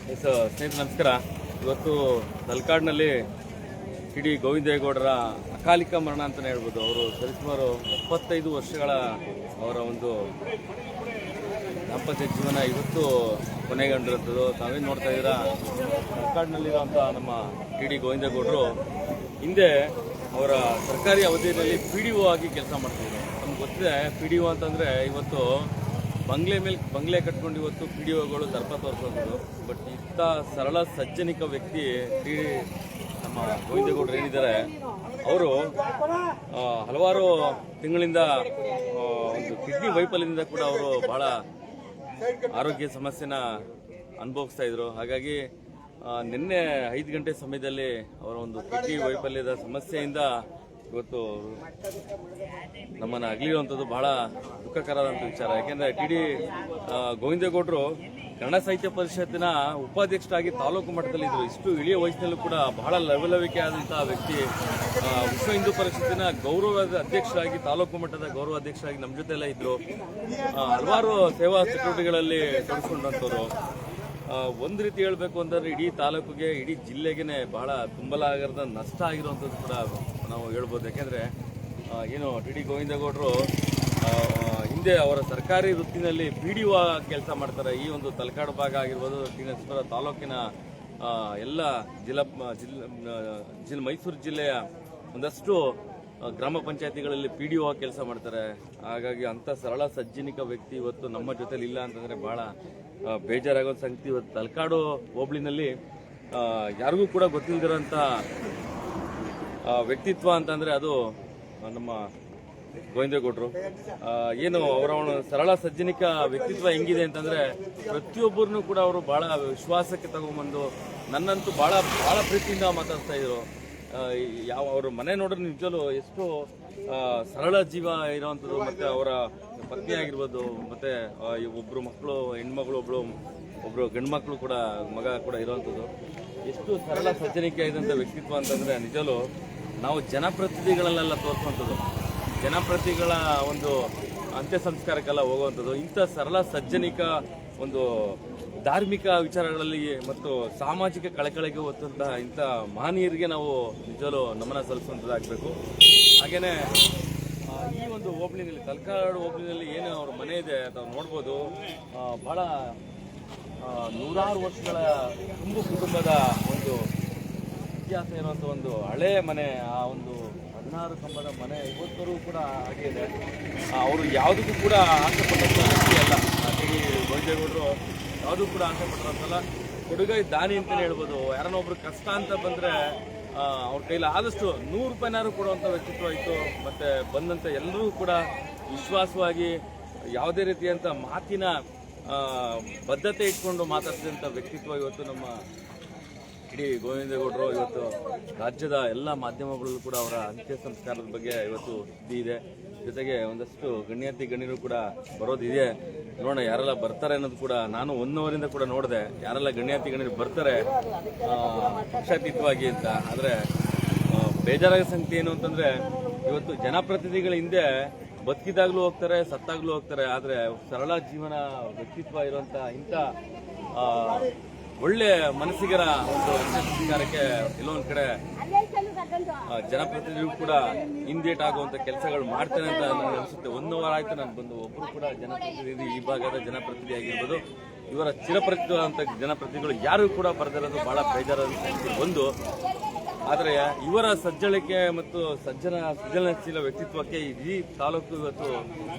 ಸ್ನೇಹಿತರೆ ನಮಸ್ಕಾರ. ಇವತ್ತು ತಲಕಾಡಿನಲ್ಲಿ ಡಿ ಗೋವಿಂದೇಗೌಡರ ಅಕಾಲಿಕ ಮರಣ ಅಂತಲೇ ಹೇಳ್ಬೋದು. ಅವರು ಸರಿಸುಮಾರು 75 ವರ್ಷಗಳ ಅವರ ಒಂದು ದಾಂಪತ್ಯ ಜೀವನ ಇವತ್ತು ಕೊನೆಗೊಂಡಿರುತ್ತದೆ. ತಾವೇನು ನೋಡ್ತಾ ಇದ್ದೀರಾ, ತಲಕಾಡಿನಲ್ಲಿರುವಂಥ ನಮ್ಮ ಡಿ ಗೋವಿಂದೇಗೌಡರು ಹಿಂದೆ ಅವರ ಸರ್ಕಾರಿ ಅವಧಿಯಲ್ಲಿ PDO ಆಗಿ ಕೆಲಸ ಮಾಡ್ತಿದ್ರು. ನಮ್ಗೆ ಗೊತ್ತಿದೆ PDO ಅಂತಂದರೆ ಇವತ್ತು ಬಂಗ್ಲೆ ಕಟ್ಕೊಂಡು ಇವತ್ತು PDOಗಳು ದರ್ಪ ತೋರಿಸೋದು. ಬಟ್ ಇಂಥ ಸರಳ ಸಜ್ಜನಿಕ ವ್ಯಕ್ತಿ ನಮ್ಮ ಗೋವಿಂದೇಗೌಡರು ಏನಿದ್ದಾರೆ, ಅವರು ಹಲವಾರು ತಿಂಗಳಿಂದ ಒಂದು ಕಿಡ್ನಿ ವೈಫಲ್ಯದಿಂದ ಕೂಡ ಅವರು ಬಹಳ ಆರೋಗ್ಯ ಸಮಸ್ಯೆನ ಅನುಭವಿಸ್ತಾ ಇದ್ರು. ಹಾಗಾಗಿ ನಿನ್ನೆ 5 ಗಂಟೆ ಸಮಯದಲ್ಲಿ ಅವರ ಒಂದು ಕಿಡ್ನಿ ವೈಫಲ್ಯದ ಸಮಸ್ಯೆಯಿಂದ ಇವತ್ತು ನಮ್ಮನ್ನು ಅಗಲಿರುವಂಥದ್ದು ಬಹಳ ದುಃಖಕರವಾದಂಥ ವಿಚಾರ. ಯಾಕೆಂದರೆ ಡಿ ಗೋವಿಂದೇಗೌಡರು ಕನ್ನಡ ಸಾಹಿತ್ಯ ಪರಿಷತ್ತಿನ ಉಪಾಧ್ಯಕ್ಷರಾಗಿ ತಾಲೂಕು ಮಟ್ಟದಲ್ಲಿ ಇದ್ರು. ಇಷ್ಟು ಇಳಿಯ ವಯಸ್ಸಿನಲ್ಲೂ ಕೂಡ ಬಹಳ ಲವಲವಿಕೆ ಆದಂತಹ ವ್ಯಕ್ತಿ. ವಿಶ್ವ ಹಿಂದೂ ಪರಿಷತ್ತಿನ ಗೌರವದ ಅಧ್ಯಕ್ಷರಾಗಿ, ತಾಲೂಕು ಮಟ್ಟದ ಗೌರವ ಅಧ್ಯಕ್ಷರಾಗಿ ನಮ್ಮ ಜೊತೆ ಎಲ್ಲ ಇದ್ರು. ಹಲವಾರು ಸೇವಾ ಚಟುವಟಿಕೆಗಳಲ್ಲಿ ತೊಡಗಿಸಿಕೊಂಡಂಥವ್ರು. ಒಂದು ರೀತಿ ಹೇಳಬೇಕು ಅಂತಂದ್ರೆ ಇಡೀ ತಾಲೂಕಿಗೆ, ಇಡೀ ಜಿಲ್ಲೆಗೆ ಬಹಳ ತುಂಬಲಾಗದ ನಷ್ಟ ಆಗಿರುವಂಥದ್ದು ಕೂಡ ನಾವು ಹೇಳ್ಬೋದು. ಯಾಕೆಂದರೆ ಏನು ಡಿ ಗೋವಿಂದೇಗೌಡರು ಹಿಂದೆ ಅವರ ಸರ್ಕಾರಿ ವೃತ್ತಿನಲ್ಲಿ PDO ಕೆಲಸ ಮಾಡ್ತಾರೆ. ಈ ಒಂದು ತಲಕಾಡು ಭಾಗ ಆಗಿರ್ಬೋದು, ಟಿ ನರಸೀಪುರ ತಾಲೂಕಿನ ಎಲ್ಲ ಮೈಸೂರು ಜಿಲ್ಲೆಯ ಒಂದಷ್ಟು ಗ್ರಾಮ ಪಂಚಾಯತಿಗಳಲ್ಲಿ PDO ಕೆಲಸ ಮಾಡ್ತಾರೆ. ಹಾಗಾಗಿ ಅಂಥ ಸರಳ ಸಜ್ಜನಿಕ ವ್ಯಕ್ತಿ ಇವತ್ತು ನಮ್ಮ ಜೊತೆಲಿ ಇಲ್ಲ ಅಂತಂದರೆ ಬಹಳ ಬೇಜಾರಾಗೋ ಸಂಗತಿ. ಇವತ್ತು ತಲಕಾಡು ಹೋಬಳಿನಲ್ಲಿ ಯಾರಿಗೂ ಕೂಡ ಗೊತ್ತಿಲ್ಲದಿರೋಂಥ ವ್ಯಕ್ತಿತ್ವ ಅಂತಂದರೆ ಅದು ನಮ್ಮ ಗೋವಿಂದೇಗೌಡರು. ಏನು ಅವರ ಸರಳ ಸಜ್ಜನಿಕ ವ್ಯಕ್ತಿತ್ವ ಹೆಂಗಿದೆ ಅಂತಂದರೆ, ಪ್ರತಿಯೊಬ್ಬರನ್ನು ಕೂಡ ಅವರು ಬಹಳ ವಿಶ್ವಾಸಕ್ಕೆ ತಗೊಂಡ್ಬಂದು ನನ್ನಂತೂ ಬಹಳ ಪ್ರೀತಿಯಿಂದ ಮಾತಾಡ್ತಾ ಇದ್ರು. ಅವ್ರ ಮನೆ ನೋಡ್ರೆ ನಿಜವೂ ಎಷ್ಟು ಸರಳ ಜೀವ ಇರೋವಂಥದ್ದು. ಮತ್ತು ಅವರ ಪತ್ನಿ ಆಗಿರ್ಬೋದು, ಮತ್ತು ಒಬ್ಬರು ಮಕ್ಕಳು, ಹೆಣ್ಮಗಳು, ಒಬ್ಬರು ಗಂಡು ಮಕ್ಕಳು ಕೂಡ, ಮಗ ಕೂಡ ಇರೋವಂಥದ್ದು. ಎಷ್ಟು ಸರಳ ಸಜ್ಜನಿಕೆ ಇದ್ದಂಥ ವ್ಯಕ್ತಿತ್ವ ಅಂತಂದರೆ ನಿಜವೂ ನಾವು ಜನಪ್ರತಿನಿಧಿಗಳನ್ನೆಲ್ಲ ತೋರಿಸುವಂಥದ್ದು, ಜನಪ್ರತಿನಿಧಿಗಳ ಒಂದು ಅಂತ್ಯ ಸಂಸ್ಕಾರಕ್ಕೆಲ್ಲ ಹೋಗುವಂಥದ್ದು. ಇಂಥ ಸರಳ ಸಜ್ಜನಿಕ ಒಂದು ಧಾರ್ಮಿಕ ವಿಚಾರಗಳಲ್ಲಿ ಮತ್ತು ಸಾಮಾಜಿಕ ಕಳಕಳಿಗೆ ಹೊತ್ತಂತಹ ಇಂಥ ಮಹನೀಯರಿಗೆ ನಾವು ನಿಜವೂ ನಮನ ಸಲ್ಲಿಸುವಂಥದ್ದಾಗಬೇಕು. ಹಾಗೆಯೇ ಈ ಒಂದು ಹೋಬಳಿನಲ್ಲಿ, ತಲಕಾಡು ಹೋಬಳಿನಲ್ಲಿ ಏನು ಅವ್ರ ಮನೆ ಇದೆ ತಾವು ನೋಡ್ಬೋದು. ಬಹಳ 100 ವರ್ಷಗಳ ಕುಟುಂಬದ ಒಂದು ಇತಿಹಾಸ ಇರುವಂಥ ಒಂದು ಹಳೆ ಮನೆ. ಆ ಒಂದು 16 ಕಂಬದ ಮನೆ ಇವತ್ತರೂ ಕೂಡ ಹಾಗೆ ಇದೆ. ಅವರು ಯಾವುದಕ್ಕೂ ಕೂಡ ಆಸೆ ಪಟ್ಟಂಥ ವ್ಯಕ್ತಿ ಅಲ್ಲ. ಡಿ ಗೋವಿಂದೇಗೌಡರು ಯಾವುದೂ ಕೂಡ ಆಸೆ ಪಟ್ಟಿರೋಂಥಲ್ಲ. ಕೊಡುಗೈ ದಾನಿ ಅಂತಲೇ ಹೇಳ್ಬೋದು. ಯಾರನ್ನೋ ಒಬ್ರು ಕಷ್ಟ ಅಂತ ಬಂದರೆ ಅವ್ರ ಕೈಲಿ ಆದಷ್ಟು 100 ರೂಪಾಯಿನಾರು ಕೊಡುವಂಥ ವ್ಯಕ್ತಿತ್ವ ಇತ್ತು. ಮತ್ತು ಬಂದಂಥ ಎಲ್ಲರೂ ಕೂಡ ವಿಶ್ವಾಸವಾಗಿ ಯಾವುದೇ ರೀತಿಯಂಥ ಮಾತಿನ ಬದ್ಧತೆ ಇಟ್ಕೊಂಡು ಮಾತಾಡ್ತಿದ್ದಂಥ ವ್ಯಕ್ತಿತ್ವ ಇವತ್ತು ನಮ್ಮ ಡಿ ಗೋವಿಂದೇಗೌಡರು. ಇವತ್ತು ರಾಜ್ಯದ ಎಲ್ಲ ಮಾಧ್ಯಮಗಳಲ್ಲೂ ಕೂಡ ಅವರ ಅಂತ್ಯ ಸಂಸ್ಕಾರದ ಬಗ್ಗೆ ಇವತ್ತು ಸುದ್ದಿ ಇದೆ. ಜೊತೆಗೆ ಒಂದಷ್ಟು ಗಣ್ಯರು ಕೂಡ ಬರೋದಿದೆ. ನೋಡೋಣ ಯಾರೆಲ್ಲ ಬರ್ತಾರೆ ಅನ್ನೋದು ಕೂಡ. ನಾನು 1 ಅವರಿಂದ ಕೂಡ ನೋಡಿದೆ ಯಾರೆಲ್ಲ ಗಣ್ಯರು ಬರ್ತಾರೆ ಪಕ್ಷಾತೀತವಾಗಿ ಅಂತ. ಆದರೆ ಬೇಜಾರಾದ ಸಂಗತಿ ಏನು ಅಂತಂದರೆ, ಇವತ್ತು ಜನಪ್ರತಿನಿಧಿಗಳ ಹಿಂದೆ ಬದುಕಿದಾಗಲೂ ಹೋಗ್ತಾರೆ, ಸತ್ತಾಗಲೂ ಹೋಗ್ತಾರೆ. ಆದರೆ ಸರಳ ಜೀವನ ವ್ಯಕ್ತಿತ್ವ ಇರುವಂಥ ಇಂಥ ಒಳ್ಳೆ ಮನಸ್ಸಿಗರ ಒಂದು ಸಂಸ್ಕಾರಕ್ಕೆ ಎಲ್ಲೊಂದು ಕಡೆ ಜನಪ್ರತಿನಿಧಿಗಳು ಕೂಡ ಹಿಂದೇಟ್ ಆಗುವಂಥ ಕೆಲಸಗಳು ಮಾಡ್ತೇನೆ ಅಂತ ನನಗೆ ಅನಿಸುತ್ತೆ. 1 ವಾರ ಆಯ್ತು ನಾನು ಬಂದು. ಒಬ್ಬರು ಕೂಡ ಜನಪ್ರತಿನಿಧಿ, ಈ ಭಾಗದ ಜನಪ್ರತಿನಿಧಿ ಆಗಿರ್ಬೋದು, ಇವರ ಚಿರಪರಿಚಿತ ಅಂತ ಜನಪ್ರತಿನಿಧಿಗಳು ಯಾರು ಕೂಡ ಬರೆದಿರೋದು ಬಹಳ ಬೇಜಾರಾದ ಒಂದು. ಆದರೆ ಇವರ ಸಜ್ಜಳಿಕೆ ಮತ್ತು ಸೃಜನಶೀಲ ವ್ಯಕ್ತಿತ್ವಕ್ಕೆ ಇಡೀ ತಾಲೂಕು ಇವತ್ತು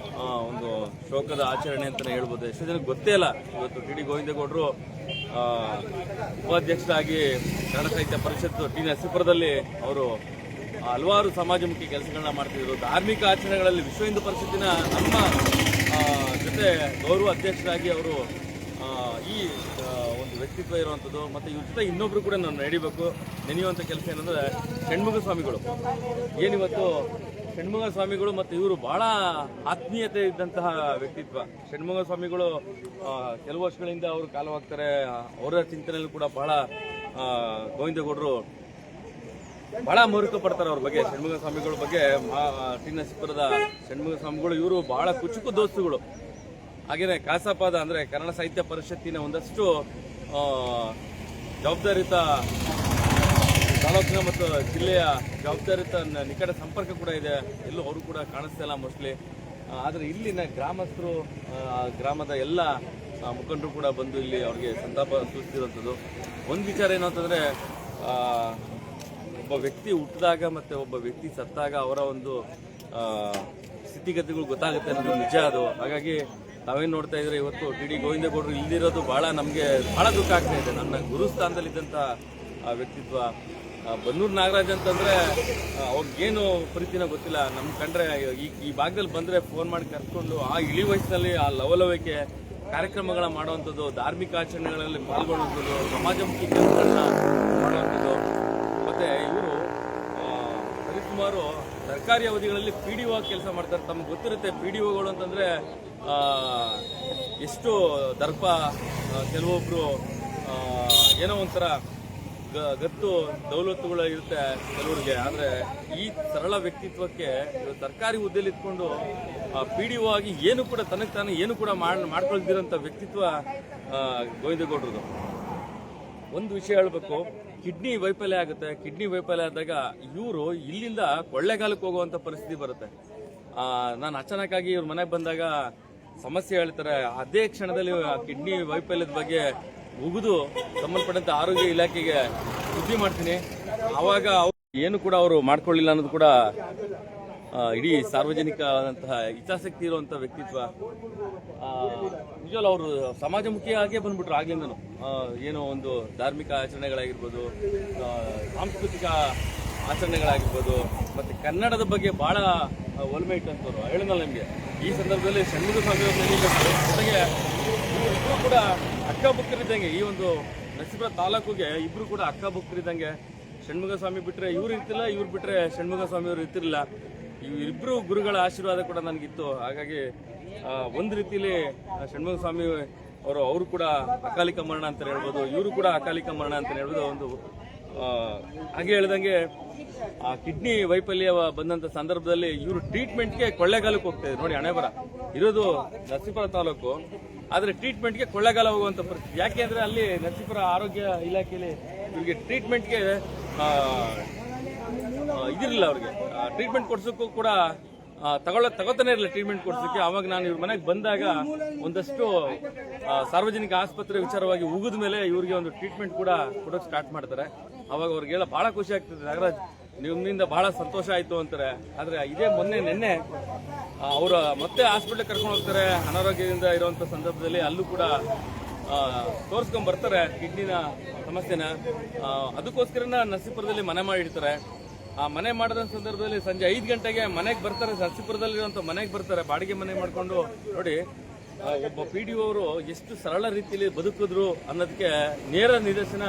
ಒಂದು ಶೋಕದ ಆಚರಣೆ ಅಂತಲೇ ಹೇಳ್ಬೋದು. ಎಷ್ಟೋ ಜನಕ್ಕೆ ಗೊತ್ತೇ ಇಲ್ಲ ಇವತ್ತು ಡಿ ಗೋವಿಂದೇಗೌಡರು ಉಪಾಧ್ಯಕ್ಷರಾಗಿ ಕನ್ನಡ ಸಾಹಿತ್ಯ ಪರಿಷತ್ತು ಟಿ ನರಸೀಪುರದಲ್ಲಿ ಅವರು ಹಲವಾರು ಸಮಾಜಮುಖಿ ಕೆಲಸಗಳನ್ನ ಮಾಡ್ತಿದ್ರು. ಧಾರ್ಮಿಕ ಆಚರಣೆಗಳಲ್ಲಿ ವಿಶ್ವ ಹಿಂದೂ ಪರಿಷತ್ತಿನ ನಮ್ಮ ಜೊತೆ ಗೌರವ ಅಧ್ಯಕ್ಷರಾಗಿ ಅವರು ಈ ಒಂದು ವ್ಯಕ್ತಿತ್ವ ಇರುವಂಥದ್ದು. ಮತ್ತು ಇವ್ರ ಜೊತೆ ಇನ್ನೊಬ್ರು ಕೂಡ ನಾನು ನೆನೆಯುವಂಥ ಕೆಲಸ ಏನಂದರೆ ಷಣ್ಮುಗ ಸ್ವಾಮಿಗಳು. ಏನಿವತ್ತು ಷಣ್ಮುಗ ಸ್ವಾಮಿಗಳು ಮತ್ತು ಇವರು ಬಹಳ ಆತ್ಮೀಯತೆ ಇದ್ದಂತಹ ವ್ಯಕ್ತಿತ್ವ. ಷಣ್ಮುಗ ಸ್ವಾಮಿಗಳು ಕೆಲವು ವರ್ಷಗಳಿಂದ ಅವರು ಕಾಲವಾಗ್ತಾರೆ. ಅವರ ಚಿಂತನೆಯಲ್ಲೂ ಕೂಡ ಬಹಳ ಗೋವಿಂದೇಗೌಡರು ಬಹಳ ಮಹತ್ವ ಪಡ್ತಾರೆ ಅವ್ರ ಬಗ್ಗೆ. ಷಣ್ಮುಗ ಸ್ವಾಮಿಗಳ ಬಗ್ಗೆ ಟಿ ನರಸೀಪುರದ ಷಣ್ಮುಗ ಸ್ವಾಮಿಗಳು ಇವರು ಬಹಳ ಕುಚುಕು ದೋಸ್ತುಗಳು. ಹಾಗೆಯೇ ಕಾಸಪಾದ ಅಂದರೆ ಕನ್ನಡ ಸಾಹಿತ್ಯ ಪರಿಷತ್ತಿನ ಒಂದಷ್ಟು ಜವಾಬ್ದಾರಿತ ತಾಲೂಕಿನ ಮತ್ತು ಜಿಲ್ಲೆಯ ಜವಾಬ್ದಾರಿತ ನಿಕಟ ಸಂಪರ್ಕ ಕೂಡ ಇದೆ. ಎಲ್ಲೂ ಅವರು ಕೂಡ ಕಾಣಿಸ್ತಾ ಇಲ್ಲ ಮೋಸ್ಟ್ಲಿ. ಆದರೆ ಇಲ್ಲಿನ ಗ್ರಾಮಸ್ಥರು, ಗ್ರಾಮದ ಎಲ್ಲ ಮುಖಂಡರು ಕೂಡ ಬಂದು ಇಲ್ಲಿ ಅವ್ರಿಗೆ ಸಂತಾಪ ಸೂಚಿಸಿರುವಂಥದ್ದು. ಒಂದು ವಿಚಾರ ಏನು ಅಂತಂದರೆ, ಒಬ್ಬ ವ್ಯಕ್ತಿ ಹುಟ್ಟಿದಾಗ ಮತ್ತು ಒಬ್ಬ ವ್ಯಕ್ತಿ ಸತ್ತಾಗ ಅವರ ಒಂದು ಸ್ಥಿತಿಗತಿಗಳು ಗೊತ್ತಾಗುತ್ತೆ ಅನ್ನೋದು ನಿಜ ಅದು. ಹಾಗಾಗಿ ನಾವೇನು ನೋಡ್ತಾ ಇದ್ರೆ ಇವತ್ತು ಟಿ.ಡಿ. ಗೋವಿಂದೇಗೌಡರು ಇಲ್ದಿರೋದು ನಮಗೆ ಬಹಳ ದುಃಖ ಆಗ್ತಾ ಇದೆ. ನನ್ನ ಗುರುಸ್ಥಾನದಲ್ಲಿದ್ದಂಥ ವ್ಯಕ್ತಿತ್ವ. ಬನ್ನೂರು ನಾಗರಾಜ್ ಅಂತಂದರೆ ಅವ್ರಿಗೇನು ಪ್ರೀತಿನ ಗೊತ್ತಿಲ್ಲ. ನಮ್ಮ ಕಂಡ್ರೆ ಈ ಭಾಗದಲ್ಲಿ ಬಂದರೆ ಫೋನ್ ಮಾಡಿ ಕರ್ಕೊಂಡು ಆ ಇಳಿ ವಯಸ್ಸಿನಲ್ಲಿ ಆ ಲವಲವಿಕೆ ಕಾರ್ಯಕ್ರಮಗಳ ಮಾಡುವಂಥದ್ದು, ಧಾರ್ಮಿಕ ಆಚರಣೆಗಳಲ್ಲಿ ಪಾಲ್ಗೊಳ್ಳುವಂಥದ್ದು, ಸಮಾಜಮುಖಿ ಕೆಲಸಗಳನ್ನ ಮಾಡುವಂಥದ್ದು. ಮತ್ತು ಇವರು ಸರಿಸುಮಾರು ಸರ್ಕಾರಿ ಅವಧಿಗಳಲ್ಲಿ PDO ಕೆಲಸ ಮಾಡ್ತಾರೆ. ತಮ್ಗೆ ಗೊತ್ತಿರುತ್ತೆ PDOಗಳು ಅಂತಂದರೆ ಎಷ್ಟು ದರ್ಪ, ಕೆಲವೊಬ್ಬರು ಏನೋ ಒಂಥರ ಗತ್ತು ದೌಲತ್ತುಗಳು ಇರುತ್ತೆ ಕೆಲವರಿಗೆ. ಆದರೆ ಈ ಸರಳ ವ್ಯಕ್ತಿತ್ವಕ್ಕೆ ಸರ್ಕಾರಿ ಹುದ್ದೆಯಲ್ಲಿ ಇದ್ಕೊಂಡು PDO ಆಗಿ ಏನು ಕೂಡ ತನಗೆ ತಾನು ಏನು ಕೂಡ ಮಾಡ್ಕೊಳ್ದಿರೋಂಥ ವ್ಯಕ್ತಿತ್ವ ಗೋವಿಂದೇಗೌಡರದು. ಒಂದು ವಿಷಯ ಹೇಳಬೇಕು, ಕಿಡ್ನಿ ವೈಫಲ್ಯ ಆಗುತ್ತೆ. ಕಿಡ್ನಿ ವೈಫಲ್ಯ ಆದಾಗ ಇವರು ಇಲ್ಲಿಂದ ಕೊಳ್ಳೇಗಾಲಕ್ಕೆ ಹೋಗುವಂಥ ಪರಿಸ್ಥಿತಿ ಬರುತ್ತೆ. ನಾನು ಅಚಾನಕ್ಕಾಗಿ ಇವ್ರ ಮನೆಗೆ ಬಂದಾಗ ಸಮಸ್ಯೆ ಹೇಳ್ತಾರೆ. ಅದೇ ಕ್ಷಣದಲ್ಲಿ ಕಿಡ್ನಿ ವೈಫಲ್ಯದ ಬಗ್ಗೆ ಉಗಿದು ಸಂಬಂಧಪಟ್ಟಂತ ಆರೋಗ್ಯ ಇಲಾಖೆಗೆ ಸುದ್ದಿ ಮಾಡ್ತೀನಿ. ಆವಾಗ ಏನು ಕೂಡ ಅವರು ಮಾಡ್ಕೊಳ್ಳಿಲ್ಲ ಅನ್ನೋದು ಕೂಡ ಇಡೀ ಸಾರ್ವಜನಿಕ ಆದಂತಹ ಹಿತಾಸಕ್ತಿ ಇರುವಂಥ ವ್ಯಕ್ತಿತ್ವ. ನಿಜವಲ್ಲ ಅವರು ಸಮಾಜಮುಖಿಯಾಗೇ ಬಂದ್ಬಿಟ್ರು ಆಗ್ಲಿಂದನು. ಏನೋ ಒಂದು ಧಾರ್ಮಿಕ ಆಚರಣೆಗಳಾಗಿರ್ಬೋದು, ಸಾಂಸ್ಕೃತಿಕ ಆಚರಣೆಗಳಾಗಿರ್ಬೋದು, ಮತ್ತು ಕನ್ನಡದ ಬಗ್ಗೆ ಭಾಳ ಒಲಮೆ ಇಟ್ಟಂಥವ್ರು. ಹೇಳಿದ್ನಲ್ಲ ನಿಮಗೆ, ಈ ಸಂದರ್ಭದಲ್ಲಿ ಷಣ್ಮುಗ ಸ್ವಾಮಿ ಜೊತೆಗೆ ಇಬ್ಬರು ಕೂಡ ಅಕ್ಕಬುಕ್ಕರಿದ್ದಂಗೆ. ಈ ಒಂದು ನರಸೀಪುರ ತಾಲೂಕಿಗೆ ಇಬ್ಬರು ಕೂಡ ಅಕ್ಕಬುಕ್ಕರಿದ್ದಂಗೆ. ಷಣ್ಮುಗ ಸ್ವಾಮಿ ಬಿಟ್ಟರೆ ಇವ್ರು ಇರ್ತಿಲ್ಲ, ಇವ್ರು ಬಿಟ್ಟರೆ ಷಣ್ಮುಗ ಸ್ವಾಮಿ ಅವರು ಇರ್ತಿರಲಿಲ್ಲ. ಇಬ್ಬರು ಗುರುಗಳ ಆಶೀರ್ವಾದ ಕೂಡ ನನಗಿತ್ತು. ಹಾಗಾಗಿ ಒಂದು ರೀತಿಯಲ್ಲಿ ಷಣ್ಮುಗ ಸ್ವಾಮಿ ಅವರು ಕೂಡ ಅಕಾಲಿಕ ಮರಣ ಅಂತ ಹೇಳ್ಬೋದು, ಇವರು ಕೂಡ ಅಕಾಲಿಕ ಮರಣ ಅಂತ ಹೇಳ್ಬೋದು. ಒಂದು ಹಾಗೆ ಹೇಳ್ದಂಗೆ ಆ ಕಿಡ್ನಿ ವೈಫಲ್ಯ ಬಂದಂತ ಸಂದರ್ಭದಲ್ಲಿ ಇವರು ಟ್ರೀಟ್ಮೆಂಟ್ಗೆ ಕೊಳ್ಳೇಗಾಲಕ್ಕೆ ಹೋಗ್ತಾ ಇದ್ರು. ನೋಡಿ, ಹಣೆ ಬರ ಇರೋದು ನರಸೀಪುರ ತಾಲೂಕು, ಆದರೆ ಟ್ರೀಟ್ಮೆಂಟ್ಗೆ ಕೊಳ್ಳೇಗಾಲ ಹೋಗುವಂತ ಪರಿಸ್ಥಿತಿ. ಯಾಕೆ ಅಂದ್ರೆ ಅಲ್ಲಿ ನರಸೀಪುರ ಆರೋಗ್ಯ ಇಲಾಖೆಯಲ್ಲಿ ಇವರಿಗೆ ಟ್ರೀಟ್ಮೆಂಟ್ಗೆ ಇದಿರಲಿಲ್ಲ. ಅವ್ರಿಗೆ ಟ್ರೀಟ್ಮೆಂಟ್ ಕೊಡ್ಸೋಕ್ಕೂ ಕೂಡ ತಗೋತಾನೆ ಇರಲಿಲ್ಲ ಟ್ರೀಟ್ಮೆಂಟ್ ಕೊಡ್ಸೋಕ್ಕೆ. ಅವಾಗ ನಾನು ಇವ್ರ ಮನೆಗೆ ಬಂದಾಗ ಒಂದಷ್ಟು ಸಾರ್ವಜನಿಕ ಆಸ್ಪತ್ರೆ ವಿಚಾರವಾಗಿ ಉಗಿದ ಮೇಲೆ ಇವ್ರಿಗೆ ಒಂದು ಟ್ರೀಟ್ಮೆಂಟ್ ಕೂಡ ಕೊಡೋಕೆ ಸ್ಟಾರ್ಟ್ ಮಾಡ್ತಾರೆ. ಅವಾಗ ಅವ್ರಿಗೆಲ್ಲ ಬಹಳ ಖುಷಿ ಆಗ್ತದೆ. ನಾಗರಾಜ್, ನಿಮ್ಮಿಂದ ಬಹಳ ಸಂತೋಷ ಆಯಿತು ಅಂತಾರೆ. ಆದರೆ ಇದೇ ನಿನ್ನೆ ಅವರ ಮತ್ತೆ ಹಾಸ್ಪಿಟ್ಲಿಗೆ ಕರ್ಕೊಂಡು ಹೋಗ್ತಾರೆ ಅನಾರೋಗ್ಯದಿಂದ ಇರುವಂಥ ಸಂದರ್ಭದಲ್ಲಿ. ಅಲ್ಲೂ ಕೂಡ ತೋರಿಸ್ಕೊಂಡ್ ಬರ್ತಾರೆ ಕಿಡ್ನಿನ ಸಮಸ್ಯೆನ. ಅದಕ್ಕೋಸ್ಕರನ ನರಸೀಪುರದಲ್ಲಿ ಮನೆ ಮಾಡಿರ್ತಾರೆ. ಆ ಮನೆ ಮಾಡಿದ ಸಂದರ್ಭದಲ್ಲಿ ಸಂಜೆ 5 ಗಂಟೆಗೆ ಮನೆಗೆ ಬರ್ತಾರೆ. ನರಸೀಪುರದಲ್ಲಿರುವಂಥ ಮನೆಗೆ ಬರ್ತಾರೆ, ಬಾಡಿಗೆ ಮನೆ ಮಾಡಿಕೊಂಡು. ನೋಡಿ, ಒಬ್ಬ PDO ಅವರು ಎಷ್ಟು ಸರಳ ರೀತಿಯಲ್ಲಿ ಬದುಕಿದ್ರು ಅನ್ನೋದಕ್ಕೆ ನೇರ ನಿದರ್ಶನ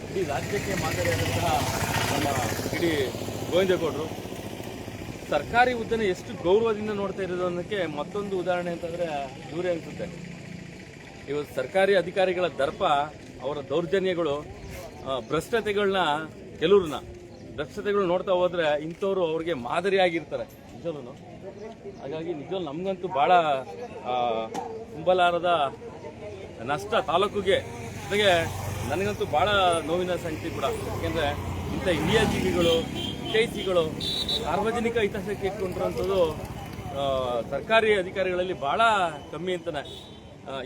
ಇಡೀ ರಾಜ್ಯಕ್ಕೆ ಮಾದರಿಯಾದಂತಹ ನಮ್ಮ ಟಿ.ಡಿ. ಗೋವಿಂದೇಗೌಡರು. ಸರ್ಕಾರಿ ಹುದ್ದೆನ ಎಷ್ಟು ಗೌರವದಿಂದ ನೋಡ್ತಾ ಇರೋದು ಅನ್ನೋಕ್ಕೆ ಮತ್ತೊಂದು ಉದಾಹರಣೆ ಅಂತಂದರೆ ಇವರೇ ಅನಿಸುತ್ತೆ. ಇವತ್ತು ಸರ್ಕಾರಿ ಅಧಿಕಾರಿಗಳ ದರ್ಪ, ಅವರ ದೌರ್ಜನ್ಯಗಳು, ಭ್ರಷ್ಟತೆಗಳನ್ನ, ಕೆಲವ್ರನ್ನ ಭ್ರಷ್ಟತೆಗಳು ನೋಡ್ತಾ ಹೋದ್ರೆ ಇಂಥವ್ರು ಅವ್ರಿಗೆ ಮಾದರಿಯಾಗಿರ್ತಾರೆ ನಿಜವೂ. ಹಾಗಾಗಿ ನಿಜವೂ ನಮಗಂತೂ ಭಾಳ ತುಂಬಲಾರದ ನಷ್ಟ ತಾಲೂಕಿಗೆ. ಜೊತೆಗೆ ನನಗಂತೂ ಭಾಳ ನೋವಿನ ಸಂಗತಿ ಕೂಡ. ಯಾಕೆಂದರೆ ಇಂಥ ಹಿರಿಯ ಜೀವಿಗಳು, ಹಿತೈಷಿಗಳು, ಸಾರ್ವಜನಿಕ ಹಿತಾಸಕ್ತಿ ಇಟ್ಕೊಂಡಿರೋಂಥದ್ದು ಸರ್ಕಾರಿ ಅಧಿಕಾರಿಗಳಲ್ಲಿ ಭಾಳ ಕಮ್ಮಿ ಅಂತಾನೆ.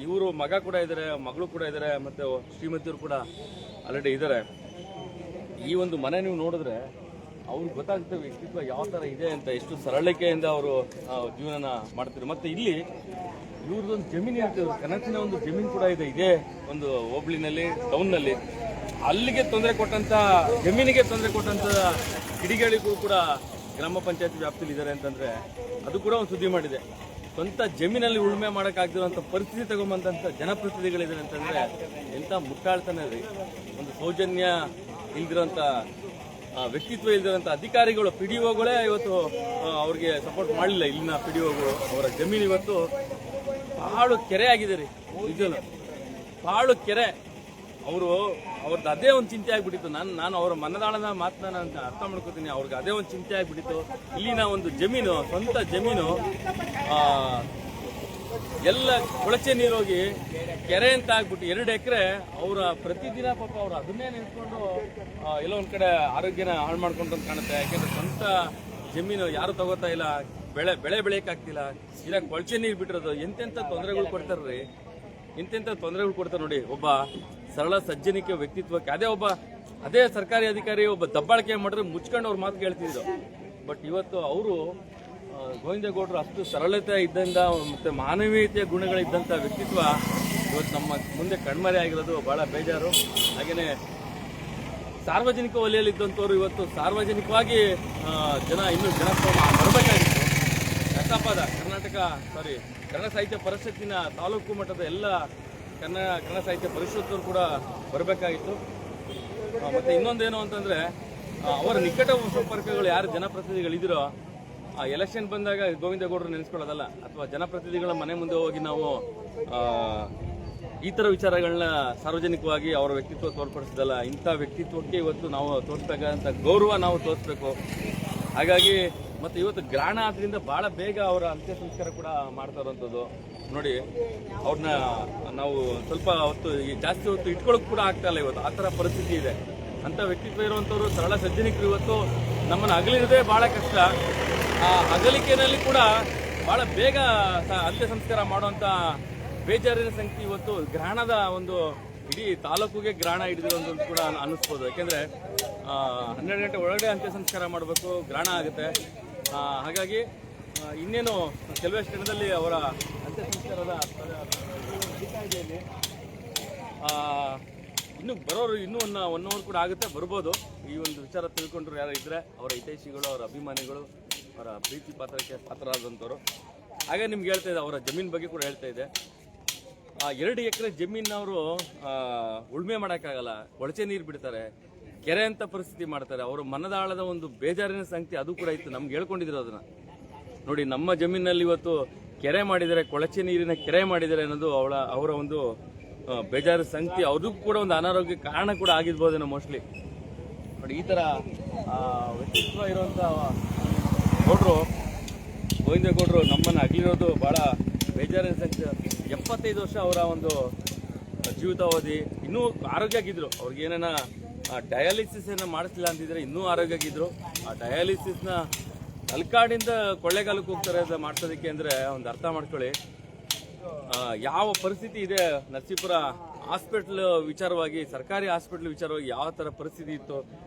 ಇವರು ಮಗ ಕೂಡ ಇದ್ದಾರೆ, ಮಗಳು ಕೂಡ ಇದ್ದಾರೆ, ಮತ್ತು ಶ್ರೀಮತಿಯವರು ಕೂಡ ಆಲ್ರೆಡಿ ಇದ್ದಾರೆ. ಈ ಒಂದು ಮನೆ ನೀವು ನೋಡಿದ್ರೆ ಅವ್ರಿಗೆ ಗೊತ್ತಾಗುತ್ತೆ ವ್ಯಕ್ತಿತ್ವ ಯಾವ ಥರ ಇದೆ ಅಂತ, ಎಷ್ಟು ಸರಳತೆಯಿಂದ ಅವರು ಜೀವನ ಮಾಡ್ತಾರೆ. ಮತ್ತು ಇಲ್ಲಿ ಇವ್ರದ್ದೊಂದು ಜಮೀನು ಇರ್ತದೆ, ಕನಸಿನ ಒಂದು ಜಮೀನು ಕೂಡ ಇದೆ ಇದೇ ಒಂದು ಹೋಬಳಿನಲ್ಲಿ, ಟೌನ್ನಲ್ಲಿ. ಅಲ್ಲಿಗೆ ತೊಂದರೆ ಕೊಟ್ಟಂತ, ಜಮೀನಿಗೆ ತೊಂದರೆ ಕೊಟ್ಟಂತ ಕಿಡಿಗಳಿಗೂ ಕೂಡ ಗ್ರಾಮ ಪಂಚಾಯತ್ ವ್ಯಾಪ್ತಿಯಲ್ಲಿ ಇದ್ದಾರೆ ಅಂತಂದ್ರೆ ಅದು ಕೂಡ ಒಂದು ಸುದ್ದಿ ಮಾಡಿದೆ. ಸ್ವಂತ ಜಮೀನಲ್ಲಿ ಉಳುಮೆ ಮಾಡೋಕ್ಕಾಗ್ದಿರೋಂಥ ಪರಿಸ್ಥಿತಿ ತಗೊಂಬಂದಂಥ ಜನಪ್ರತಿನಿಧಿಗಳಿದ್ದಾರೆ ಅಂತಂದ್ರೆ ಎಂಥ ಮುಟ್ಟಾಳ್ತಾನೆ ರೀ. ಒಂದು ಸೌಜನ್ಯ ಇಲ್ದಿರೋಂಥ ವ್ಯಕ್ತಿತ್ವ ಇಲ್ದಿರೋಂಥ ಅಧಿಕಾರಿಗಳು, PDOಗಳೇ ಇವತ್ತು ಅವ್ರಿಗೆ ಸಪೋರ್ಟ್ ಮಾಡಲಿಲ್ಲ. ಇಲ್ಲಿನ PDOಗಳು ಅವರ ಜಮೀನು ಇವತ್ತು ಪಾಳು ಕೆರೆ ಆಗಿದೆ ರೀ. ನಿಜನು ಪಾಳು ಕೆರೆ. ಅವ್ರದ್ದು ಅದೇ ಒಂದು ಚಿಂತೆ ಆಗ್ಬಿಟ್ಟಿತ್ತು. ನಾನು ಅವರ ಮನದಾಳದ ಮಾತನ್ನ ನಾನು ಅರ್ಥ ಮಾಡ್ಕೋತೀನಿ. ಅವ್ರಿಗೆ ಅದೇ ಒಂದು ಚಿಂತೆ ಆಗ್ಬಿಟ್ಟಿತ್ತು. ಇಲ್ಲಿನ ಒಂದು ಜಮೀನು, ಸ್ವಂತ ಜಮೀನು ಎಲ್ಲ ಕೊಳಚೆ ನೀರೋಗಿ ಕೆರೆ ಅಂತ ಆಗ್ಬಿಟ್ಟು 2 ಎಕರೆ ಅವರ ಪ್ರತಿದಿನ ಪಾಪ ಅವ್ರು ಅದನ್ನೇ ನಿಂತ್ಕೊಂಡು ಎಲ್ಲೋ ಒಂದ್ ಕಡೆ ಆರೋಗ್ಯನ ಹಾಳು ಮಾಡ್ಕೊಂಡು ಕಾಣುತ್ತೆ. ಯಾಕೆಂದ್ರೆ ಸ್ವಂತ ಜಮೀನು ಯಾರು ತಗೋತಾ ಇಲ್ಲ, ಬೆಳೆ ಬೆಳೆಯಕ್ಕಾಗ್ತಿಲ್ಲ, ಇಲ್ಲ ಕೊಳಚೆ ನೀರು ಬಿಟ್ಟಿರೋದು. ಎಂತೆಂಥ ತೊಂದರೆಗಳು ಕೊಡ್ತಾರ್ರಿ, ಇಂತೆಂಥ ತೊಂದರೆಗಳು ಕೊಡ್ತಾರೆ ನೋಡಿ. ಒಬ್ಬ ಸರಳ ಸಜ್ಜನಿಕೆ ವ್ಯಕ್ತಿತ್ವಕ್ಕೆ ಅದೇ ಸರ್ಕಾರಿ ಅಧಿಕಾರಿ ಒಬ್ಬ ದಬ್ಬಾಳಿಕೆ ಮಾಡಿದ್ರೆ ಮುಚ್ಕೊಂಡು ಅವ್ರ ಮಾತು ಕೇಳ್ತಿದ್ರು. ಬಟ್ ಇವತ್ತು ಅವರು ಗೋವಿಂದೇಗೌಡರು ಅಷ್ಟು ಸರಳತೆ ಇದ್ದಂಥ ಮತ್ತೆ ಮಾನವೀಯತೆಯ ಗುಣಗಳಿದ್ದಂಥ ವ್ಯಕ್ತಿತ್ವ ಇವತ್ತು ನಮ್ಮ ಮುಂದೆ ಕಣ್ಮರೆ ಆಗಿರೋದು ಬಹಳ ಬೇಜಾರು. ಹಾಗೇನೆ ಸಾರ್ವಜನಿಕ ವಲಯದಲ್ಲಿ ಇದ್ದಂಥವ್ರು ಇವತ್ತು ಸಾರ್ವಜನಿಕವಾಗಿ ಇನ್ನೂ ಜನಸ್ತೋಮ ಬರಬೇಕಾಗಿತ್ತು. ಕನ್ನಡ ಸಾಹಿತ್ಯ ಪರಿಷತ್ತಿನ ತಾಲೂಕು ಮಟ್ಟದ ಎಲ್ಲ ಕನ್ನಡ ಸಾಹಿತ್ಯ ಪರಿಷತ್ತರು ಕೂಡ ಬರಬೇಕಾಗಿತ್ತು. ಮತ್ತೆ ಇನ್ನೊಂದೇನು ಅಂತಂದ್ರೆ ಅವರ ನಿಕಟ ಸಂಪರ್ಕಗಳು ಯಾರು ಜನಪ್ರತಿನಿಧಿಗಳಿದಿರೋ ಎಲೆಕ್ಷನ್ ಬಂದಾಗ ಗೋವಿಂದೇಗೌಡರು ನೆನೆಸ್ಕೊಳ್ಳೋದಲ್ಲ, ಅಥವಾ ಜನಪ್ರತಿನಿಧಿಗಳ ಮನೆ ಮುಂದೆ ಹೋಗಿ ನಾವು ಈ ಥರ ವಿಚಾರಗಳನ್ನ ಸಾರ್ವಜನಿಕವಾಗಿ ಅವರ ವ್ಯಕ್ತಿತ್ವ ತೋರ್ಪಡಿಸೋದಲ್ಲ. ಇಂಥ ವ್ಯಕ್ತಿತ್ವಕ್ಕೆ ಇವತ್ತು ನಾವು ತೋರಿಸ್ಬೇಕಾದಂಥ ಗೌರವ ನಾವು ತೋರಿಸ್ಬೇಕು. ಹಾಗಾಗಿ ಮತ್ತೆ ಇವತ್ತು ಗ್ರಹಣ ಆದ್ರಿಂದ ಬಹಳ ಬೇಗ ಅವರ ಅಂತ್ಯ ಸಂಸ್ಕಾರ ಕೂಡ ಮಾಡ್ತಾ ಇರೋಂಥದ್ದು ನೋಡಿ. ಅವ್ರನ್ನ ನಾವು ಸ್ವಲ್ಪ ಜಾಸ್ತಿ ಹೊತ್ತು ಇಟ್ಕೊಳ್ಳೋಕೆ ಕೂಡ ಆಗ್ತಾ ಇಲ್ಲ ಇವತ್ತು, ಆ ಥರ ಪರಿಸ್ಥಿತಿ ಇದೆ. ಅಂಥ ವ್ಯಕ್ತಿತ್ವ ಇರುವಂಥವ್ರು ಸರಳ ಸಜ್ಜನಿಕರು ಇವತ್ತು ನಮ್ಮನ್ನು ಅಗಲಿರೋದೇ ಬಹಳ ಕಷ್ಟ. ಆ ಅಗಲಿಕೆಯಲ್ಲಿ ಕೂಡ ಬಹಳ ಬೇಗ ಅಂತ್ಯ ಸಂಸ್ಕಾರ ಮಾಡುವಂಥ ಬೇಜಾರಿನ ಸಂಖ್ಯೆ ಇವತ್ತು ಗ್ರಹಣದ ಒಂದು ಇಡೀ ತಾಲೂಕಿಗೆ ಗ್ರಹಣ ಹಿಡಿದಿರುವಂಥದ್ದು ಕೂಡ ಅನ್ನಿಸ್ಬೋದು. ಯಾಕೆಂದರೆ 12 ಗಂಟೆ ಒಳಗಡೆ ಅಂತ್ಯ ಸಂಸ್ಕಾರ ಮಾಡಬೇಕು, ಗ್ರಹಣ ಆಗುತ್ತೆ. ಹಾಗಾಗಿ ಇನ್ನೇನು ಕೆಲವೇ ಕ್ಷಣದಲ್ಲಿ ಅವರ ಅಂತ್ಯ ಸಂಸ್ಕಾರದ ಅಧಿಕಾರಿಯಲ್ಲಿ ಇನ್ನು ಬರೋರು ಇನ್ನೂ ಒನ್ ಅವರ್ ಕೂಡ ಆಗುತ್ತೆ, ಬರ್ಬೋದು. ಈ ಒಂದು ವಿಚಾರ ತಿಳ್ಕೊಂಡ್ರು ಯಾರು ಇದ್ರೆ ಅವರ ಹಿತೈಷಿಗಳು, ಅವರ ಅಭಿಮಾನಿಗಳು, ಅವರ ಪ್ರೀತಿ ಪಾತ್ರರಾದಂಥವ್ರು. ಹಾಗೆ ನಿಮ್ಗೆ ಹೇಳ್ತಾ ಇದೆ, ಅವರ ಜಮೀನು ಬಗ್ಗೆ ಕೂಡ ಹೇಳ್ತಾ ಇದೆ. 2 ಎಕರೆ ಜಮೀನವರು ಉಳುಮೆ ಮಾಡೋಕ್ಕಾಗಲ್ಲ, ಕೊಳಚೆ ನೀರು ಬಿಡ್ತಾರೆ, ಕೆರೆ ಅಂತ ಪರಿಸ್ಥಿತಿ ಮಾಡ್ತಾರೆ. ಅವರು ಮನದಾಳದ ಒಂದು ಬೇಜಾರಿನ ಸಂಖ್ಯೆ ಅದು ಕೂಡ ಇತ್ತು. ನಮ್ಗೆ ಹೇಳ್ಕೊಂಡಿದ್ರು ಅದನ್ನ ನೋಡಿ. ನಮ್ಮ ಜಮೀನಲ್ಲಿ ಇವತ್ತು ಕೆರೆ ಮಾಡಿದರೆ, ಕೊಳಚೆ ನೀರಿನ ಕೆರೆ ಮಾಡಿದರೆ ಅನ್ನೋದು ಅವರ ಒಂದು ಬೇಜಾರು ಸಂಖ್ಯೆ. ಅವ್ರಿಗೂ ಕೂಡ ಒಂದು ಅನಾರೋಗ್ಯ ಕಾರಣ ಕೂಡ ಆಗಿರ್ಬೋದೇನೋ ಮೋಸ್ಟ್ಲಿ ನೋಡಿ. ಈ ಥರ ವ್ಯಕ್ತಿತ್ವ ಇರುವಂಥ ಗೋವಿಂದೇಗೌಡರು ನಮ್ಮನ್ನು ಅಗಲಿರೋದು ಭಾಳ ಬೇಜಾರಿನ ಸಂಖ್ಯೆ. 75 ವರ್ಷ ಅವರ ಒಂದು ಜೀವಿತಾವಧಿ. ಇನ್ನೂ ಆರೋಗ್ಯವಾಗಿದ್ರು. ಅವ್ರಿಗೆ ಏನೇನ ಡಯಾಲಿಸಿಸ್ ಏನೋ ಮಾಡಿಸ್ಲಿಲ್ಲ ಅಂತಿದ್ರೆ ಇನ್ನೂ ಆರೋಗ್ಯವಾಗಿದ್ರು. ಆ ಡಯಾಲಿಸಿಸ್ನ ತಲಕಾಡಿಂದ ಕೊಳ್ಳೇಗಾಲಕ್ಕೆ ಹೋಗ್ತಾರೆ ಮಾಡ್ಸೋದಕ್ಕೆ ಅಂದರೆ ಒಂದು ಅರ್ಥ ಮಾಡ್ಕೊಳ್ಳಿ ಯಾವ ಪರಿಸ್ಥಿತಿ ಇದೆ. ನರಸೀಪುರ ಹಾಸ್ಪಿಟ್ಲ್ ವಿಚಾರವಾಗಿ, ಸರ್ಕಾರಿ ಹಾಸ್ಪಿಟ್ಲ್ ವಿಚಾರವಾಗಿ ಯಾವ ಥರ ಪರಿಸ್ಥಿತಿ ಇತ್ತು.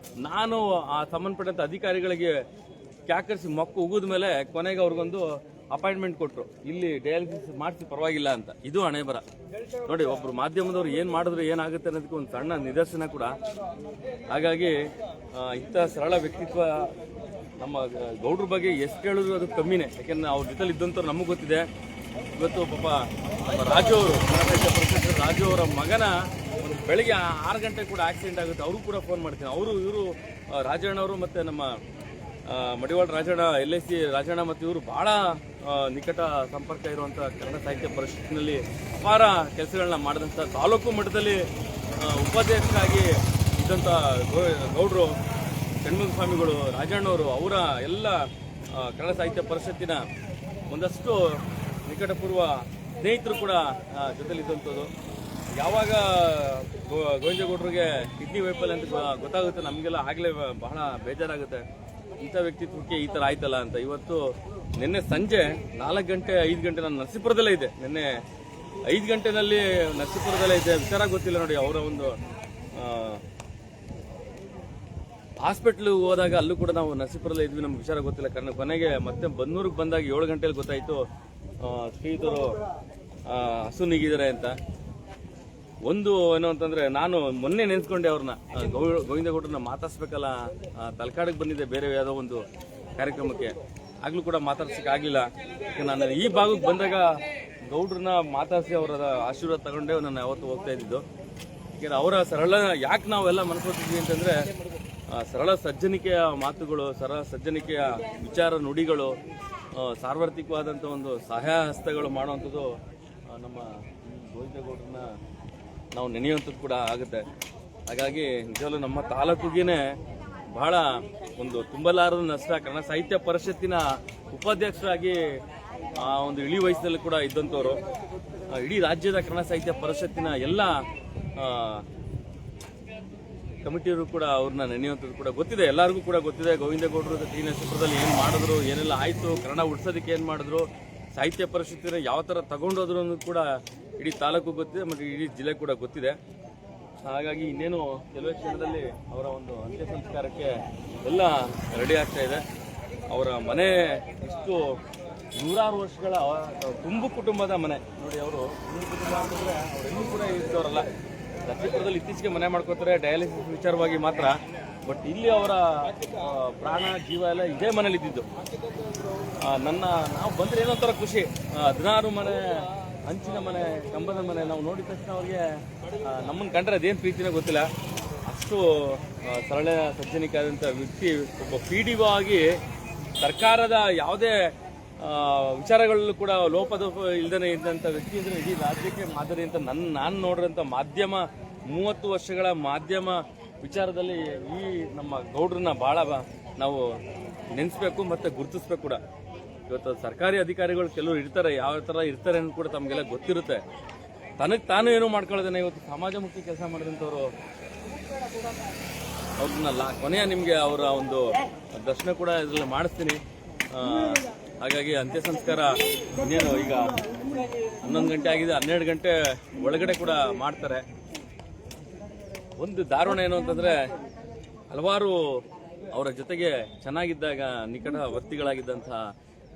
ನಾನು ಆ ಸಂಬಂಧಪಟ್ಟಂಥ ಅಧಿಕಾರಿಗಳಿಗೆ ಕ್ಯಾಕರಿಸಿ ಮೊಕ್ಕು ಉಗಿದ ಮೇಲೆ ಕೊನೆಗೆ ಅವ್ರಿಗೊಂದು ಅಪಾಯಿಂಟ್ಮೆಂಟ್ ಕೊಟ್ಟರು, ಇಲ್ಲಿ ಡಯಾಲಿಸಿಸ್ ಮಾಡಿಸಿ ಪರವಾಗಿಲ್ಲ ಅಂತ. ಇದು ಹಣೆ ಬರ ನೋಡಿ. ಒಬ್ರು ಮಾಧ್ಯಮದವ್ರು ಏನು ಮಾಡಿದ್ರು ಏನಾಗುತ್ತೆ ಅನ್ನೋದಕ್ಕೆ ಒಂದು ಸಣ್ಣ ನಿದರ್ಶನ ಕೂಡ. ಹಾಗಾಗಿ ಇಂಥ ಸರಳ ವ್ಯಕ್ತಿತ್ವ ನಮ್ಮ ಗೌಡ್ರ ಬಗ್ಗೆ ಎಷ್ಟು ಹೇಳಿದ್ರು ಅದು ಕಮ್ಮಿನೇ. ಯಾಕೆಂದ್ರೆ ಅವ್ರ ಜೊತೆಲಿ ಇದ್ದಂಥವ್ರು ನಮಗೆ ಗೊತ್ತಿದೆ. ಇವತ್ತು ಪಾಪ ರಾಜು ಅವರು, ಪ್ರೊಫೆಸರ್ ರಾಜು ಅವರ ಮಗನ ಒಂದು ಬೆಳಿಗ್ಗೆ 6 ಗಂಟೆ ಕೂಡ ಆಕ್ಸಿಡೆಂಟ್ ಆಗುತ್ತೆ. ಅವರು ಕೂಡ ಫೋನ್ ಮಾಡ್ತೀನಿ. ಇವರು ರಾಜಣ್ಣವರು ಮತ್ತು ನಮ್ಮ ಮಡಿವಾಳ ರಾಜಣ್ಣ, LIC ರಾಜಣ್ಣ ಮತ್ತು ಇವರು ಬಹಳ ನಿಕಟ ಸಂಪರ್ಕ ಇರುವಂಥ ಕನ್ನಡ ಸಾಹಿತ್ಯ ಪರಿಷತ್ತಿನಲ್ಲಿ ಅಪಾರ ಕೆಲಸಗಳನ್ನ ಮಾಡಿದಂಥ, ತಾಲೂಕು ಮಟ್ಟದಲ್ಲಿ ಉಪಾಧ್ಯಕ್ಷರಾಗಿ ಇದ್ದಂಥ ಗೌಡ್ರು, ಷಣ್ಮುಖ ಸ್ವಾಮಿಗಳು, ರಾಜಣ್ಣವರು, ಅವರ ಎಲ್ಲ ಕನ್ನಡ ಸಾಹಿತ್ಯ ಪರಿಷತ್ತಿನ ಒಂದಷ್ಟು ನಿಕಟಪೂರ್ವ ಸ್ನೇಹಿತರು ಕೂಡ ಜೊತೆಲಿದ್ದಂಥದ್ದು. ಯಾವಾಗ ಗೋವಿಂದೇಗೌಡರಿಗೆ ಕಿಡ್ನಿ ವೈಫಲ್ಯ ಅಂತ ಗೊತ್ತಾಗುತ್ತೆ ನಮಗೆಲ್ಲ ಆಗಲೇ ಬಹಳ ಬೇಜಾರಾಗುತ್ತೆ. ಇಂಥ ವ್ಯಕ್ತಿತ್ವಕ್ಕೆ ಈ ಥರ ಆಯ್ತಲ್ಲ ಅಂತ. ಇವತ್ತು ನಿನ್ನೆ ಸಂಜೆ 4 ಗಂಟೆ 5 ಗಂಟೆ ನಾನು ನರಸೀಪುರದಲ್ಲೇ ಇದ್ದೆ. ನಿನ್ನೆ 5 ಗಂಟೆನಲ್ಲಿ ನರಸೀಪುರದಲ್ಲೇ ಇದ್ದೆ. ವಿಚಾರ ಗೊತ್ತಿಲ್ಲ ನೋಡಿ. ಅವರ ಒಂದು ಹಾಸ್ಪಿಟ್ಲಿಗೆ ಹೋದಾಗ ಅಲ್ಲೂ ಕೂಡ ನಾವು ನರಸೀಪುರದಲ್ಲೇ ಇದ್ವಿ, ನಮ್ಗೆ ವಿಚಾರ ಗೊತ್ತಿಲ್ಲ. ಕಾರಣ ಕೊನೆಗೆ ಮತ್ತೆ ಬನ್ನೂರಿಗೆ ಬಂದಾಗ 7 ಗಂಟೆಯಲ್ಲಿ ಗೊತ್ತಾಯಿತು ಸ್ನೇಹಿತರು ಹಸು ನೀಗಿದ್ದಾರೆ ಅಂತ. ಒಂದು ಏನು ಅಂತಂದ್ರೆ, ನಾನು ಮೊನ್ನೆ ನೆನೆಸ್ಕೊಂಡೆ ಅವ್ರನ್ನ, ಗೋವಿಂದೇಗೌಡರನ್ನ ಮಾತಾಡ್ಸ್ಬೇಕಲ್ಲ. ತಲಕಾಡಿಗೆ ಬಂದಿದ್ದೆ ಬೇರೆ ಯಾವುದೋ ಒಂದು ಕಾರ್ಯಕ್ರಮಕ್ಕೆ, ಆಗ್ಲೂ ಕೂಡ ಮಾತಾಡ್ಸಕ್ಕೆ ಆಗಲಿಲ್ಲ. ನಾನು ಈ ಭಾಗಕ್ಕೆ ಬಂದಾಗ ಗೌಡ್ರನ್ನ ಮಾತಾಡಿಸಿ ಅವರ ಆಶೀರ್ವಾದ ತಗೊಂಡೇ ನಾನು ಯಾವತ್ತು ಹೋಗ್ತಾ ಇದ್ದಿದ್ದು. ಯಾಕೆಂದ್ರೆ ಅವರ ಸರಳ ಯಾಕೆ ನಾವೆಲ್ಲ ಮನಸ್ಕೊತಿದ್ವಿ ಅಂತಂದ್ರೆ, ಸರಳ ಸಜ್ಜನಿಕೆಯ ಮಾತುಗಳು, ಸರಳ ಸಜ್ಜನಿಕೆಯ ವಿಚಾರ ನುಡಿಗಳು, ಸಾರ್ವತ್ರಿಕವಾದಂಥ ಒಂದು ಸಹಾಯ ಹಸ್ತಗಳು ಮಾಡುವಂಥದ್ದು ನಮ್ಮ ಗೋವಿಂದೇಗೌಡರನ್ನ ನಾವು ನೆನೆಯುವಂಥದ್ದು ಕೂಡ ಆಗುತ್ತೆ. ಹಾಗಾಗಿ ನಿಜವಲ್ಲೂ ನಮ್ಮ ತಾಲೂಕಿಗೆ ಬಹಳ ಒಂದು ತುಂಬಲಾರದ ನಷ್ಟ. ಕನ್ನಡ ಸಾಹಿತ್ಯ ಪರಿಷತ್ತಿನ ಉಪಾಧ್ಯಕ್ಷರಾಗಿ ಆ ಒಂದು ಇಳಿ ವಯಸ್ಸಿನಲ್ಲಿ ಕೂಡ ಇದ್ದಂಥವ್ರು. ಇಡೀ ರಾಜ್ಯದ ಕನ್ನಡ ಸಾಹಿತ್ಯ ಪರಿಷತ್ತಿನ ಎಲ್ಲ ಕಮಿಟಿಯವರು ಕೂಡ ಅವ್ರನ್ನ ನೆನೆಯುವಂಥದ್ದು ಕೂಡ ಗೊತ್ತಿದೆ, ಎಲ್ಲರಿಗೂ ಕೂಡ ಗೊತ್ತಿದೆ. ಗೋವಿಂದೇಗೌಡರು ಟಿ ನರಸೀಪುರದಲ್ಲಿ ಏನು ಮಾಡಿದ್ರು, ಏನೆಲ್ಲ ಆಯಿತು, ಕನ್ನಡ ಉಳಿಸೋದಕ್ಕೆ ಏನು ಮಾಡಿದ್ರು, ಸಾಹಿತ್ಯ ಪರಿಷತ್ತಿನ ಯಾವ ಥರ ತಗೊಂಡೋದ್ರು ಅನ್ನೋದು ಕೂಡ ಇಡೀ ತಾಲೂಕು ಗೊತ್ತಿದೆ ಮತ್ತು ಇಡೀ ಜಿಲ್ಲೆ ಕೂಡ ಗೊತ್ತಿದೆ. ಹಾಗಾಗಿ ಇನ್ನೇನು ಕೆಲವೇ ಕ್ಷಣದಲ್ಲಿ ಅವರ ಒಂದು ಅಂತ್ಯ ಸಂಸ್ಕಾರಕ್ಕೆ ಎಲ್ಲ ರೆಡಿ ಆಗ್ತಾ ಇದೆ. ಅವರ ಮನೆ ಇಷ್ಟು ನೂರಾರು ವರ್ಷಗಳ ತುಂಬು ಕುಟುಂಬದ ಮನೆ ನೋಡಿ. ಅವರು ತುಂಬು ಕುಟುಂಬ ಅಂತಂದರೆ ಅವರೆಲ್ಲೂ ಕೂಡ ಇದ್ದವರಲ್ಲ. ನರಸೀಪುರದಲ್ಲಿ ಇತ್ತೀಚೆಗೆ ಮನೆ ಮಾಡ್ಕೋತಾರೆ ಡಯಾಲಿಸಿಸ್ ವಿಚಾರವಾಗಿ ಮಾತ್ರ. ಬಟ್ ಇಲ್ಲಿ ಅವರ ಪ್ರಾಣ ಜೀವ ಎಲ್ಲ ಇದೇ ಮನೇಲಿ ಇದ್ದಿದ್ದು. ನಾವು ಬಂದರೆ ಏನೋ ಒಂಥರ ಖುಷಿ. 16 ಮನೆ, ಹಂಚಿನ ಮನೆ, ಕಂಬದ ಮನೆ ನಾವು ನೋಡಿದ ತಕ್ಷಣ ಅವ್ರಿಗೆ ನಮ್ಮನ್ನು ಕಂಡ್ರೆ ಅದೇನು ಪ್ರೀತಿನೋ ಗೊತ್ತಿಲ್ಲ. ಅಷ್ಟು ಸರಳ ಸಜ್ಜನಿಕಾದಂಥ ವ್ಯಕ್ತಿ. ಒಬ್ಬ PDO ಆಗಿ ಸರ್ಕಾರದ ಯಾವುದೇ ವಿಚಾರಗಳಲ್ಲೂ ಕೂಡ ಲೋಪದೋಪ ಇಲ್ಲದೇ ಇದ್ದಂಥ ವ್ಯಕ್ತಿ ಅಂದರೆ ಇಡೀ ರಾಜ್ಯಕ್ಕೆ ಮಾದರಿ ಅಂತ ನಾನು ನೋಡಿರೋಂಥ ಮಾಧ್ಯಮ 30 ವರ್ಷಗಳ ಮಾಧ್ಯಮ ವಿಚಾರದಲ್ಲಿ ಈ ನಮ್ಮ ಗೌಡ್ರನ್ನ ಭಾಳ ನಾವು ನೆನೆಸ್ಬೇಕು ಮತ್ತು ಗುರುತಿಸ್ಬೇಕು ಕೂಡ. ಇವತ್ತು ಸರ್ಕಾರಿ ಅಧಿಕಾರಿಗಳು ಕೆಲವರು ಇರ್ತಾರೆ, ಯಾವ ಥರ ಇರ್ತಾರೆ ಅಂತ ಕೂಡ ತಮಗೆಲ್ಲ ಗೊತ್ತಿರುತ್ತೆ. ತನಗೆ ತಾನು ಏನೋ ಮಾಡ್ಕೊಳ್ಳೋದೇನೆ. ಇವತ್ತು ಸಮಾಜಮುಖಿ ಕೆಲಸ ಮಾಡಿದಂಥವ್ರು ಅವ್ರನ್ನ ಕೊನೆಯ ನಿಮಗೆ ಅವರ ಒಂದು ದರ್ಶನ ಕೂಡ ಇದರಲ್ಲಿ ಮಾಡಿಸ್ತೀನಿ. ಹಾಗಾಗಿ ಅಂತ್ಯ ಸಂಸ್ಕಾರ ಇನ್ನೇನು ಈಗ 11 ಗಂಟೆ ಆಗಿದೆ, 12 ಗಂಟೆ ಒಳಗಡೆ ಕೂಡ ಮಾಡ್ತಾರೆ. ಒಂದು ದಾರುಣ ಏನು ಅಂತಂದರೆ ಹಲವಾರು ಅವರ ಜೊತೆಗೆ ಚೆನ್ನಾಗಿದ್ದಾಗ ನಿಕಟವರ್ತಿಗಳಾಗಿದ್ದಂಥ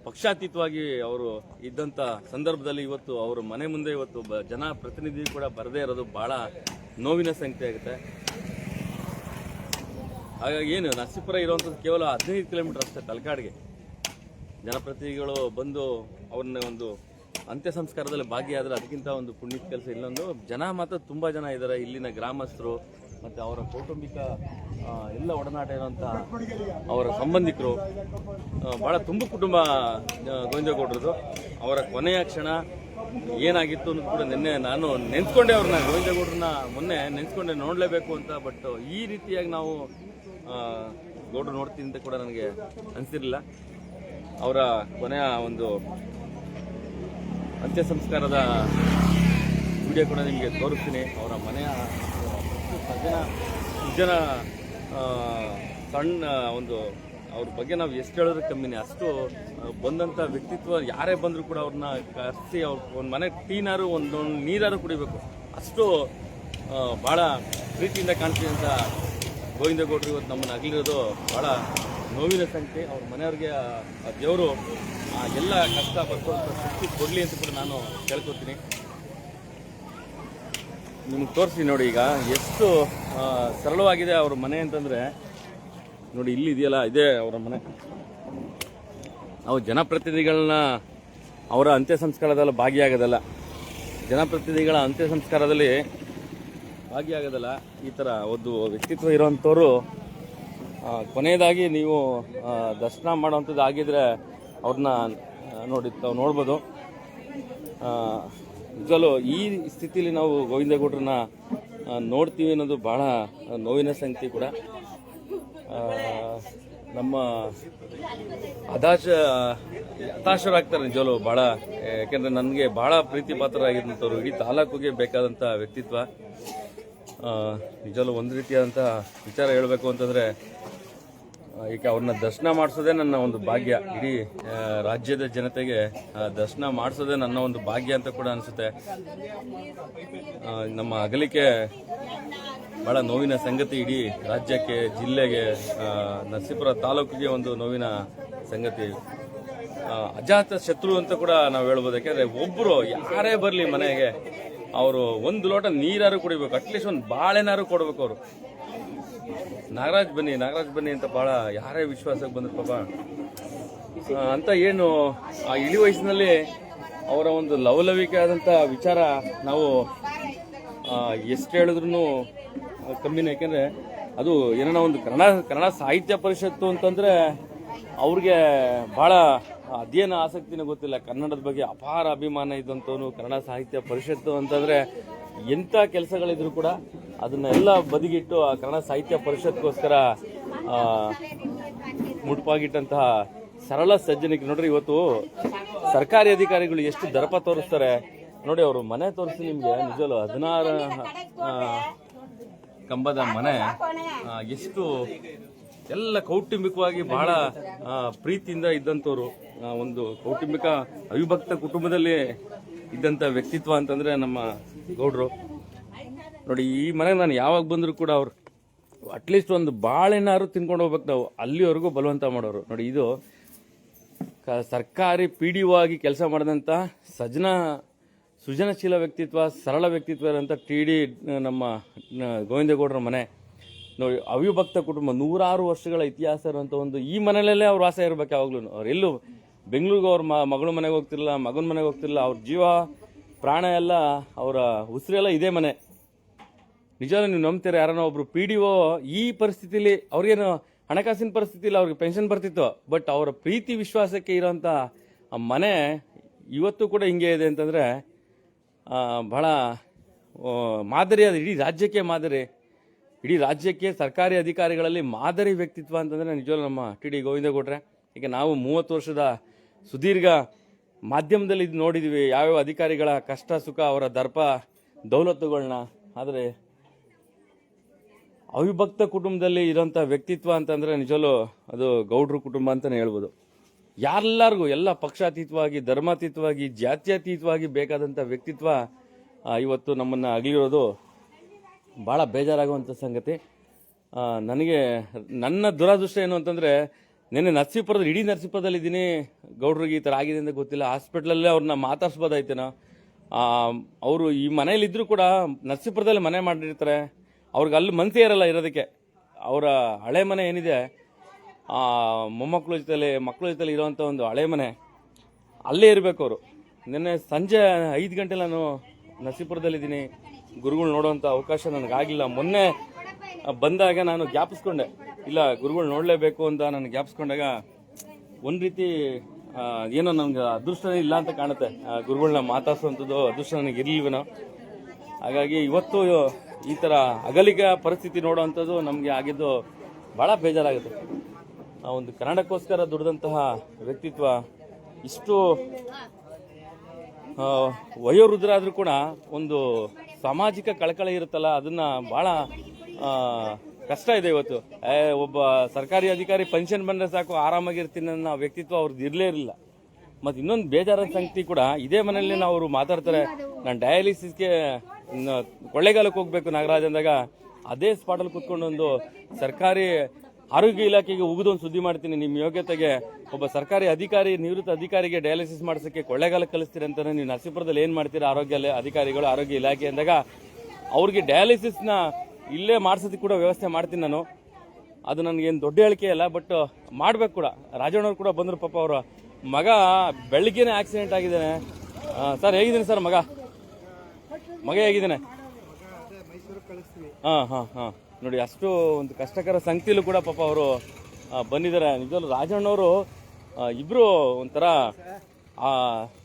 ಪಕ್ಷಾತೀತವಾಗಿ ಅವರು ಇದ್ದಂಥ ಸಂದರ್ಭದಲ್ಲಿ ಇವತ್ತು ಅವರು ಮನೆ ಮುಂದೆ ಇವತ್ತು ಜನಪ್ರತಿನಿಧಿ ಕೂಡ ಬರದೇ ಇರೋದು ಭಾಳ ನೋವಿನ ಸಂಗತಿ ಆಗುತ್ತೆ. ಹಾಗಾಗಿ ಏನು ನರಸೀಪುರ ಇರುವಂಥದ್ದು ಕೇವಲ 15 ಕಿಲೋಮೀಟರ್ ಅಷ್ಟೇ ತಲಕಾಡಿಗೆ. ಜನಪ್ರತಿನಿಧಿಗಳು ಬಂದು ಅವ್ರನ್ನ ಒಂದು ಅಂತ್ಯ ಸಂಸ್ಕಾರದಲ್ಲಿ ಭಾಗಿಯಾದರೆ ಅದಕ್ಕಿಂತ ಒಂದು ಪುಣ್ಯದ ಕೆಲಸ ಇಲ್ಲೊಂದು. ಜನ ಮಾತ್ರ ತುಂಬ ಜನ ಇದ್ದಾರೆ. ಇಲ್ಲಿನ ಗ್ರಾಮಸ್ಥರು ಮತ್ತು ಅವರ ಕೌಟುಂಬಿಕ ಎಲ್ಲ ಒಡನಾಟ ಇರುವಂಥ ಅವರ ಸಂಬಂಧಿಕರು, ಭಾಳ ತುಂಬ ಕುಟುಂಬ ಗೋವಿಂದೇಗೌಡರದು. ಅವರ ಕೊನೆಯ ಕ್ಷಣ ಏನಾಗಿತ್ತು ಅನ್ನೋದು ಕೂಡ ನಿನ್ನೆ ನಾನು ನೆನೆಸ್ಕೊಂಡೆ. ಅವ್ರನ್ನ ಗೋವಿಂದೇಗೌಡರನ್ನ ಮೊನ್ನೆ ನೆನೆಸ್ಕೊಂಡೆ, ನೋಡಲೇಬೇಕು ಅಂತ. ಬಟ್ ಈ ರೀತಿಯಾಗಿ ನಾವು ಗೌಡ್ರು ನೋಡ್ತೀನಿ ಅಂತ ಕೂಡ ನನಗೆ ಅನಿಸಿರಲಿಲ್ಲ. ಅವರ ಕೊನೆಯ ಒಂದು ಅಂತ್ಯ ಸಂಸ್ಕಾರದ ವಿಡಿಯೋ ಕೂಡ ನಿಮಗೆ ತೋರಿಸ್ತೀನಿ. ಅವರ ಮನೆಯ ಜನ ಸಣ್ಣ ಒಂದು ಅವ್ರ ಬಗ್ಗೆ ನಾವು ಎಷ್ಟು ಹೇಳಿದ್ರೆ ಕಮ್ಮಿನೇ. ಅಷ್ಟು ಬಂದಂಥ ವ್ಯಕ್ತಿತ್ವ. ಯಾರೇ ಬಂದರೂ ಕೂಡ ಅವ್ರನ್ನ ಕರೆಸಿ ಅವ್ರ ಒಂದು ಮನೆ ಟೀನಾರು ಒಂದು ನೀರಾರು ಕುಡಿಬೇಕು, ಅಷ್ಟು ಭಾಳ ಪ್ರೀತಿಯಿಂದ ಕಾಣ್ತೀವಿ ಅಂತ ಗೋವಿಂದೇಗೌಡರು ಇವತ್ತು ನಮ್ಮನ್ನು ಅಗಲಿರೋದು ಭಾಳ ನೋವಿನ ಸಂಖ್ಯೆ. ಅವ್ರ ಮನೆಯವ್ರಿಗೆ ದೇವರು ಎಲ್ಲ ಕಷ್ಟ ಬರ್ಕೊಳ್ಳುವಂಥ ಶಕ್ತಿ ಕೊಡಲಿ ಅಂತ ಕೂಡ ನಾನು ಕೇಳ್ಕೊತೀನಿ. ನಿಮ್ಗೆ ತೋರಿಸಿ ನೋಡಿ ಈಗ ಎಷ್ಟು ಸರಳವಾಗಿದೆ ಅವ್ರ ಮನೆ ಅಂತಂದರೆ. ನೋಡಿ ಇಲ್ಲಿ ಇದೆಯಲ್ಲ, ಇದೇ ಅವರ ಮನೆ. ನಾವು ಜನಪ್ರತಿನಿಧಿಗಳನ್ನ ಅವರ ಅಂತ್ಯ ಸಂಸ್ಕಾರದಲ್ಲಿ ಭಾಗಿಯಾಗೋದಲ್ಲ, ಜನಪ್ರತಿನಿಧಿಗಳ ಅಂತ್ಯ ಸಂಸ್ಕಾರದಲ್ಲಿ ಭಾಗಿಯಾಗೋದಲ್ಲ. ಈ ಥರ ಒಂದು ವ್ಯಕ್ತಿತ್ವ ಇರೋವಂಥವ್ರು ಕೊನೆಯದಾಗಿ ನೀವು ದರ್ಶನ ಮಾಡೋವಂಥದ್ದು ಆಗಿದ್ರೆ ಅವ್ರನ್ನ ನೋಡ್ಬೋದು. ನಿಜವಲ್ಲೂ ಈ ಸ್ಥಿತಿಯಲ್ಲಿ ನಾವು ಗೋವಿಂದೇಗೌಡರನ್ನ ನೋಡ್ತೀವಿ ಅನ್ನೋದು ಭಾಳ ನೋವಿನ ಸಂಗತಿ ಕೂಡ. ನಮ್ಮ ಹತಾಶರಾಗ್ತಾರೆ ನಿಜವಲ್ಲೂ ಭಾಳ. ಯಾಕೆಂದರೆ ನನಗೆ ಭಾಳ ಪ್ರೀತಿ ಪಾತ್ರರಾಗಿದ್ದಂಥವ್ರು, ಇಡೀ ತಾಲೂಕಿಗೆ ಬೇಕಾದಂಥ ವ್ಯಕ್ತಿತ್ವ. ನಿಜವಲ್ಲೂ ಒಂದು ರೀತಿಯಾದಂಥ ವಿಚಾರ ಹೇಳಬೇಕು ಅಂತಂದರೆ, ಈಗ ಅವ್ರನ್ನ ದರ್ಶನ ಮಾಡಿಸೋದೇ ನನ್ನ ಒಂದು ಭಾಗ್ಯ. ಇಡೀ ರಾಜ್ಯದ ಜನತೆಗೆ ದರ್ಶನ ಮಾಡಿಸೋದೇ ನನ್ನ ಒಂದು ಭಾಗ್ಯ ಅಂತ ಕೂಡ ಅನಿಸುತ್ತೆ. ನಮ್ಮ ಅಗಲಿಕೆ ಭಾಳ ನೋವಿನ ಸಂಗತಿ. ಇಡೀ ರಾಜ್ಯಕ್ಕೆ, ಜಿಲ್ಲೆಗೆ, ನರಸೀಪುರ ತಾಲೂಕಿಗೆ ಒಂದು ನೋವಿನ ಸಂಗತಿ. ಅಜಾತ ಶತ್ರು ಅಂತ ಕೂಡ ನಾವು ಹೇಳ್ಬೋದು. ಯಾಕೆಂದರೆ ಒಬ್ಬರು ಯಾರೇ ಬರಲಿ ಮನೆಗೆ, ಅವರು ಒಂದು ಲೋಟ ನೀರಾರು ಕುಡಿಬೇಕು, ಅಟ್ಲೀಸ್ಟ್ ಒಂದು ಬಾಳೆನಾರು ಕೊಡಬೇಕು. ಅವರು ನಾಗರಾಜ್ ಬನ್ನಿ ಅಂತ ಭಾಳ ಯಾರೇ ವಿಶ್ವಾಸಕ್ಕೆ ಬಂದ್ರು ಪಾಪ ಅಂತ. ಏನು ಆ ಇಳಿ ವಯಸ್ಸಿನಲ್ಲಿ ಅವರ ಒಂದು ಲವಲವಿಕೆ ಆದಂಥ ವಿಚಾರ ನಾವು ಎಷ್ಟು ಹೇಳಿದ್ರು ಕಮ್ಮಿನೇ. ಯಾಕೆಂದರೆ ಅದು ಏನೋ ಒಂದು ಕನ್ನಡ ಸಾಹಿತ್ಯ ಪರಿಷತ್ತು ಅಂತಂದರೆ ಅವ್ರಿಗೆ ಭಾಳ ಅದೇನು ಆಸಕ್ತಿನೂ ಗೊತ್ತಿಲ್ಲ. ಕನ್ನಡದ ಬಗ್ಗೆ ಅಪಾರ ಅಭಿಮಾನ ಇದ್ದಂಥವನು. ಕನ್ನಡ ಸಾಹಿತ್ಯ ಪರಿಷತ್ತು ಅಂತಂದರೆ ಎಂಥ ಕೆಲಸಗಳಿದ್ರು ಕೂಡ ಅದನ್ನೆಲ್ಲ ಬದಿಗಿಟ್ಟು ಆ ಕನ್ನಡ ಸಾಹಿತ್ಯ ಪರಿಷತ್ಗೋಸ್ಕರ ಮುಡುಪಾಗಿಟ್ಟಂತಹ ಸರಳ ಸಜ್ಜನಿಕೆ. ನೋಡ್ರಿ, ಇವತ್ತು ಸರ್ಕಾರಿ ಅಧಿಕಾರಿಗಳು ಎಷ್ಟು ದರ್ಪ ತೋರಿಸ್ತಾರೆ ನೋಡಿ. ಅವರು ಮನೆ ತೋರಿಸಿ ನಿಮ್ಗೆ ನಿಜವಲ್ಲ 16 ಕಂಬದ ಮನೆ ಎಷ್ಟು ಎಲ್ಲ ಕೌಟುಂಬಿಕವಾಗಿ ಬಹಳ ಪ್ರೀತಿಯಿಂದ ಇದ್ದಂಥವ್ರು. ಒಂದು ಕೌಟುಂಬಿಕ ಅವಿಭಕ್ತ ಕುಟುಂಬದಲ್ಲಿ ಇದ್ದಂಥ ವ್ಯಕ್ತಿತ್ವ ಅಂತಂದ್ರೆ ನಮ್ಮ ಗೌಡ್ರು ನೋಡಿ. ಈ ಮನೆಗೆ ನಾನು ಯಾವಾಗ ಬಂದರೂ ಕೂಡ ಅವ್ರು ಅಟ್ಲೀಸ್ಟ್ ಒಂದು ಬಾಳೆನಾರು ತಿನ್ಕೊಂಡು ಹೋಗ್ಬೇಕು ನಾವು, ಅಲ್ಲಿವರೆಗೂ ಬಲವಂತ ಮಾಡೋರು ನೋಡಿ. ಇದು ಸರ್ಕಾರಿ PDO ಆಗಿ ಕೆಲಸ ಮಾಡಿದಂಥ ಸೃಜನಶೀಲ ವ್ಯಕ್ತಿತ್ವ, ಸರಳ ವ್ಯಕ್ತಿತ್ವ ಇರೋಂಥ TD ನಮ್ಮ ಗೋವಿಂದೇಗೌಡರ ಮನೆ ನೋಡಿ. ಅವಿಭಕ್ತ ಕುಟುಂಬ, 106 ವರ್ಷಗಳ ಇತಿಹಾಸ ಇರುವಂಥ ಒಂದು ಈ ಮನೆಯಲ್ಲೇ ಅವ್ರು ವಾಸ ಇರ್ಬೇಕು ಯಾವಾಗ್ಲೂ. ಅವ್ರು ಎಲ್ಲೂ ಬೆಂಗಳೂರಿಗೆ ಅವ್ರ ಮಗಳ ಮನೆಗೆ ಹೋಗ್ತಿರಲಿಲ್ಲ, ಮಗನ ಮನೆಗೆ ಹೋಗ್ತಿರಲಿಲ್ಲ. ಅವ್ರ ಜೀವ ಪ್ರಾಣ ಎಲ್ಲ, ಅವರ ಉಸಿರೆಲ್ಲ ಇದೇ ಮನೆ. ನಿಜವಾಗ್ಲೂ ನೀವು ನಂಬ್ತೀರ? ಯಾರನ್ನ ಒಬ್ರು PDO ಈ ಪರಿಸ್ಥಿತಿಲಿ, ಅವ್ರಿಗೇನು ಹಣಕಾಸಿನ ಪರಿಸ್ಥಿತಿಲಿ ಅವ್ರಿಗೆ ಪೆನ್ಷನ್ ಬರ್ತಿತ್ತು, ಬಟ್ ಅವರ ಪ್ರೀತಿ ವಿಶ್ವಾಸಕ್ಕೆ ಇರೋಂಥ ಆ ಮನೆ ಇವತ್ತು ಕೂಡ ಹಿಂಗೆ ಇದೆ ಅಂತಂದ್ರೆ ಬಹಳ ಮಾದರಿ. ಅದು ಇಡೀ ರಾಜ್ಯಕ್ಕೆ ಮಾದರಿ, ಇಡೀ ರಾಜ್ಯಕ್ಕೆ ಸರ್ಕಾರಿ ಅಧಿಕಾರಿಗಳಲ್ಲಿ ಮಾದರಿ ವ್ಯಕ್ತಿತ್ವ ಅಂತಂದ್ರೆ ನಿಜವಾಗ್ಲೂ ನಮ್ಮ TD ಗೋವಿಂದೇಗೌಡ್ರೆ. ಈಗ ನಾವು 30 ವರ್ಷದ ಸುದೀರ್ಘ ಮಾಧ್ಯಮದಲ್ಲಿ ಇದು ನೋಡಿದ್ವಿ, ಯಾವ್ಯಾವ ಅಧಿಕಾರಿಗಳ ಕಷ್ಟ ಸುಖ, ಅವರ ದರ್ಪ ದೌಲತ್ತುಗಳನ್ನ. ಆದರೆ ಅವಿಭಕ್ತ ಕುಟುಂಬದಲ್ಲಿ ಇರೋಂಥ ವ್ಯಕ್ತಿತ್ವ ಅಂತಂದ್ರೆ ನಿಜವಲ್ಲೂ ಅದು ಗೌಡ್ರ ಕುಟುಂಬ ಅಂತಾನೆ ಹೇಳ್ಬೋದು. ಯಾರೆಲ್ಲರಿಗೂ ಎಲ್ಲ ಪಕ್ಷಾತೀತವಾಗಿ, ಧರ್ಮಾತೀತವಾಗಿ, ಜಾತ್ಯತೀತವಾಗಿ ಬೇಕಾದಂಥ ವ್ಯಕ್ತಿತ್ವ ಇವತ್ತು ನಮ್ಮನ್ನ ಅಗಲಿರೋದು ಬಹಳ ಬೇಜಾರಾಗುವಂಥ ಸಂಗತಿ. ನನಗೆ ನನ್ನ ದುರಾದೃಷ್ಟ ಏನು ಅಂತಂದ್ರೆ, ನಿನ್ನೆ ಇಡೀ ನರಸೀಪುರದಲ್ಲಿ ಇದ್ದೀನಿ, ಗೌಡ್ರಿಗೆ ಈ ಥರ ಆಗಿದೆ ಅಂತ ಗೊತ್ತಿಲ್ಲ. ಹಾಸ್ಪಿಟ್ಲಲ್ಲೇ ಅವ್ರನ್ನ ಮಾತಾಡ್ಸ್ಬೋದಾಯ್ತೇನೋ. ಅವರು ಈ ಮನೇಲಿದ್ದರೂ ಕೂಡ ನರಸೀಪುರದಲ್ಲಿ ಮನೆ ಮಾಡಿರ್ತಾರೆ, ಅವ್ರಿಗೆ ಅಲ್ಲಿ ಮನಸ್ಸೇ ಇರಲ್ಲ ಇರೋದಕ್ಕೆ. ಅವರ ಹಳೆ ಮನೆ ಏನಿದೆ, ಮಕ್ಕಳ ಜೊತೆಲಿ ಇರೋವಂಥ ಒಂದು ಹಳೆ ಮನೆ, ಅಲ್ಲೇ ಇರಬೇಕು ಅವರು. ನಿನ್ನೆ ಸಂಜೆ 5 ಗಂಟೆ ನಾನು ನರಸೀಪುರದಲ್ಲಿದ್ದೀನಿ, ಗುರುಗಳು ನೋಡುವಂಥ ಅವಕಾಶ ನನಗಾಗಿಲ್ಲ. ಮೊನ್ನೆ ಬಂದಾಗ ನಾನು ಜ್ಞಾಪಿಸ್ಕೊಂಡೆ, ಇಲ್ಲ ಗುರುಗಳು ನೋಡಲೇಬೇಕು ಅಂತ ನಾನು ಜ್ಞಾಪಿಸ್ಕೊಂಡಾಗ ಒಂದು ರೀತಿ ಏನೋ ನನಗೆ ಅದೃಷ್ಟನೇ ಇಲ್ಲ ಅಂತ ಕಾಣುತ್ತೆ. ಗುರುಗಳನ್ನ ಮಾತಾಡ್ಸೋವಂಥದ್ದು ಅದೃಷ್ಟ ನನಗೆ ಇರಲಿಲ್ವೇನೋ. ಹಾಗಾಗಿ ಇವತ್ತು ಈ ಥರ ಅಗಲಿಕ ಪರಿಸ್ಥಿತಿ ನೋಡುವಂಥದ್ದು ನಮಗೆ ಆಗಿದ್ದು ಭಾಳ ಬೇಜಾರಾಗುತ್ತೆ. ಒಂದು ಕನ್ನಡಕ್ಕೋಸ್ಕರ ದುಡಿದಂತಹ ವ್ಯಕ್ತಿತ್ವ, ಇಷ್ಟು ವಯೋವೃದ್ಧರಾದರೂ ಕೂಡ ಒಂದು ಸಾಮಾಜಿಕ ಕಳಕಳಿ ಇರುತ್ತಲ್ಲ, ಅದನ್ನ ಭಾಳ ಕಷ್ಟ ಇದೆ ಇವತ್ತು. ಒಬ್ಬ ಸರ್ಕಾರಿ ಅಧಿಕಾರಿ ಪೆನ್ಷನ್ ಬಂದರೆ ಸಾಕು ಆರಾಮಾಗಿರ್ತೀನಿ ಅನ್ನೋ ವ್ಯಕ್ತಿತ್ವ ಅವ್ರದ್ದು ಇರಲೇ ಇರಲಿಲ್ಲ. ಮತ್ತು ಇನ್ನೊಂದು ಬೇಜಾರಾದ ಸಂಗತಿ ಕೂಡ, ಇದೇ ಮನೆಯಲ್ಲಿ ನಾವು ಅವರು ಮಾತಾಡ್ತಾರೆ, ನಾನು ಡಯಾಲಿಸಿಸ್ಗೆ ಕೊಳ್ಳೇಗಾಲಕ್ಕೆ ಹೋಗ್ಬೇಕು ನಾಗರಾಜ್ ಅಂದಾಗ ಅದೇ ಸ್ಪಾಟಲ್ಲಿ ಕುತ್ಕೊಂಡು ಒಂದು ಸರ್ಕಾರಿ ಆರೋಗ್ಯ ಇಲಾಖೆಗೆ ಉಗಿದೊಂದು ಸುದ್ದಿ ಮಾಡ್ತೀನಿ, ನಿಮ್ಮ ಯೋಗ್ಯತೆಗೆ ಒಬ್ಬ ಸರ್ಕಾರಿ ಅಧಿಕಾರಿ, ನಿವೃತ್ತ ಅಧಿಕಾರಿಗೆ ಡಯಾಲಿಸಿಸ್ ಮಾಡಿಸೋಕ್ಕೆ ಕೊಳ್ಳೇಗಾಲಕ್ಕೆ ಕಳಿಸ್ತೀರಿ ಅಂತಾನೆ, ನೀವು ನರಸೀಪುರದಲ್ಲಿ ಏನು ಮಾಡ್ತೀರಾ ಆರೋಗ್ಯ ಅಧಿಕಾರಿಗಳು, ಆರೋಗ್ಯ ಇಲಾಖೆ ಅಂದಾಗ ಅವ್ರಿಗೆ ಡಯಾಲಿಸಿಸ್ನ ಇಲ್ಲೇ ಮಾಡಿಸೋದಕ್ಕೆ ಕೂಡ ವ್ಯವಸ್ಥೆ ಮಾಡ್ತೀನಿ ನಾನು. ಅದು ನನಗೇನು ದೊಡ್ಡ ಹೇಳಿಕೆ ಅಲ್ಲ, ಬಟ್ ಮಾಡ್ಬೇಕು ಕೂಡ. ರಾಜಣ್ಣವ್ರು ಕೂಡ ಬಂದರು, ಪಾಪ ಅವರ ಮಗ ಬೆಳಗ್ಗೆನೇ ಆಕ್ಸಿಡೆಂಟ್ ಆಗಿದ್ದಾನೆ. ಸರ್ ಹೇಗಿದ್ದೀನಿ ಸರ್? ಮಗ ಹೇಗಿದ್ದಾನೆ? ಹಾಂ ನೋಡಿ, ಅಷ್ಟು ಒಂದು ಕಷ್ಟಕರ ಸಂಗತಿಲೂ ಕೂಡ ಪಾಪ ಅವರು ಬಂದಿದ್ದಾರೆ. ನಿಜವಲ್ಲೂ ರಾಜಣ್ಣವರು ಇಬ್ರು ಒಂಥರ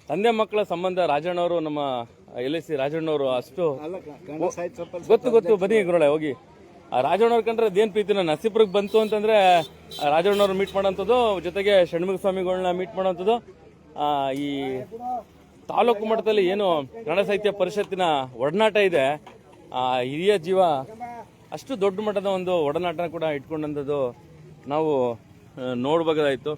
ತಂದೆ ಮಕ್ಕಳ ಸಂಬಂಧ. ರಾಜಣ್ಣವರು ನಮ್ಮ LIC ರಾಜಣ್ಣವರು ಅಷ್ಟು ಗೊತ್ತು ಬನ್ನಿ ಗುರುಳೆ ಹೋಗಿ. ರಾಜಣ್ಣವ್ರ ಕಂಡ್ರೆ ಅದೇನು ಪ್ರೀತಿನ. ನರಸೀಪುರಕ್ಕೆ ಬಂತು ಅಂತಂದ್ರೆ ರಾಜಣ್ಣವ್ರು ಮೀಟ್ ಮಾಡೋಂಥದ್ದು, ಜೊತೆಗೆ ಷಣ್ಮುಖ ಸ್ವಾಮಿಗಳನ್ನ ಮೀಟ್ ಮಾಡೋಂಥದ್ದು. ಈ ತಾಲೂಕು ಮಟ್ಟದಲ್ಲಿ ಏನು ಕನ್ನಡ ಸಾಹಿತ್ಯ ಪರಿಷತ್ತಿನ ಒಡನಾಟ ಇದೆ, ಹಿರಿಯ ಜೀವ ಅಷ್ಟು ದೊಡ್ಡ ಮಟ್ಟದ ಒಂದು ಒಡನಾಟ ಕೂಡ ಇಟ್ಕೊಂಡಂಥದ್ದು ನಾವು ನೋಡ್ಬೇಕಾಯ್ತು.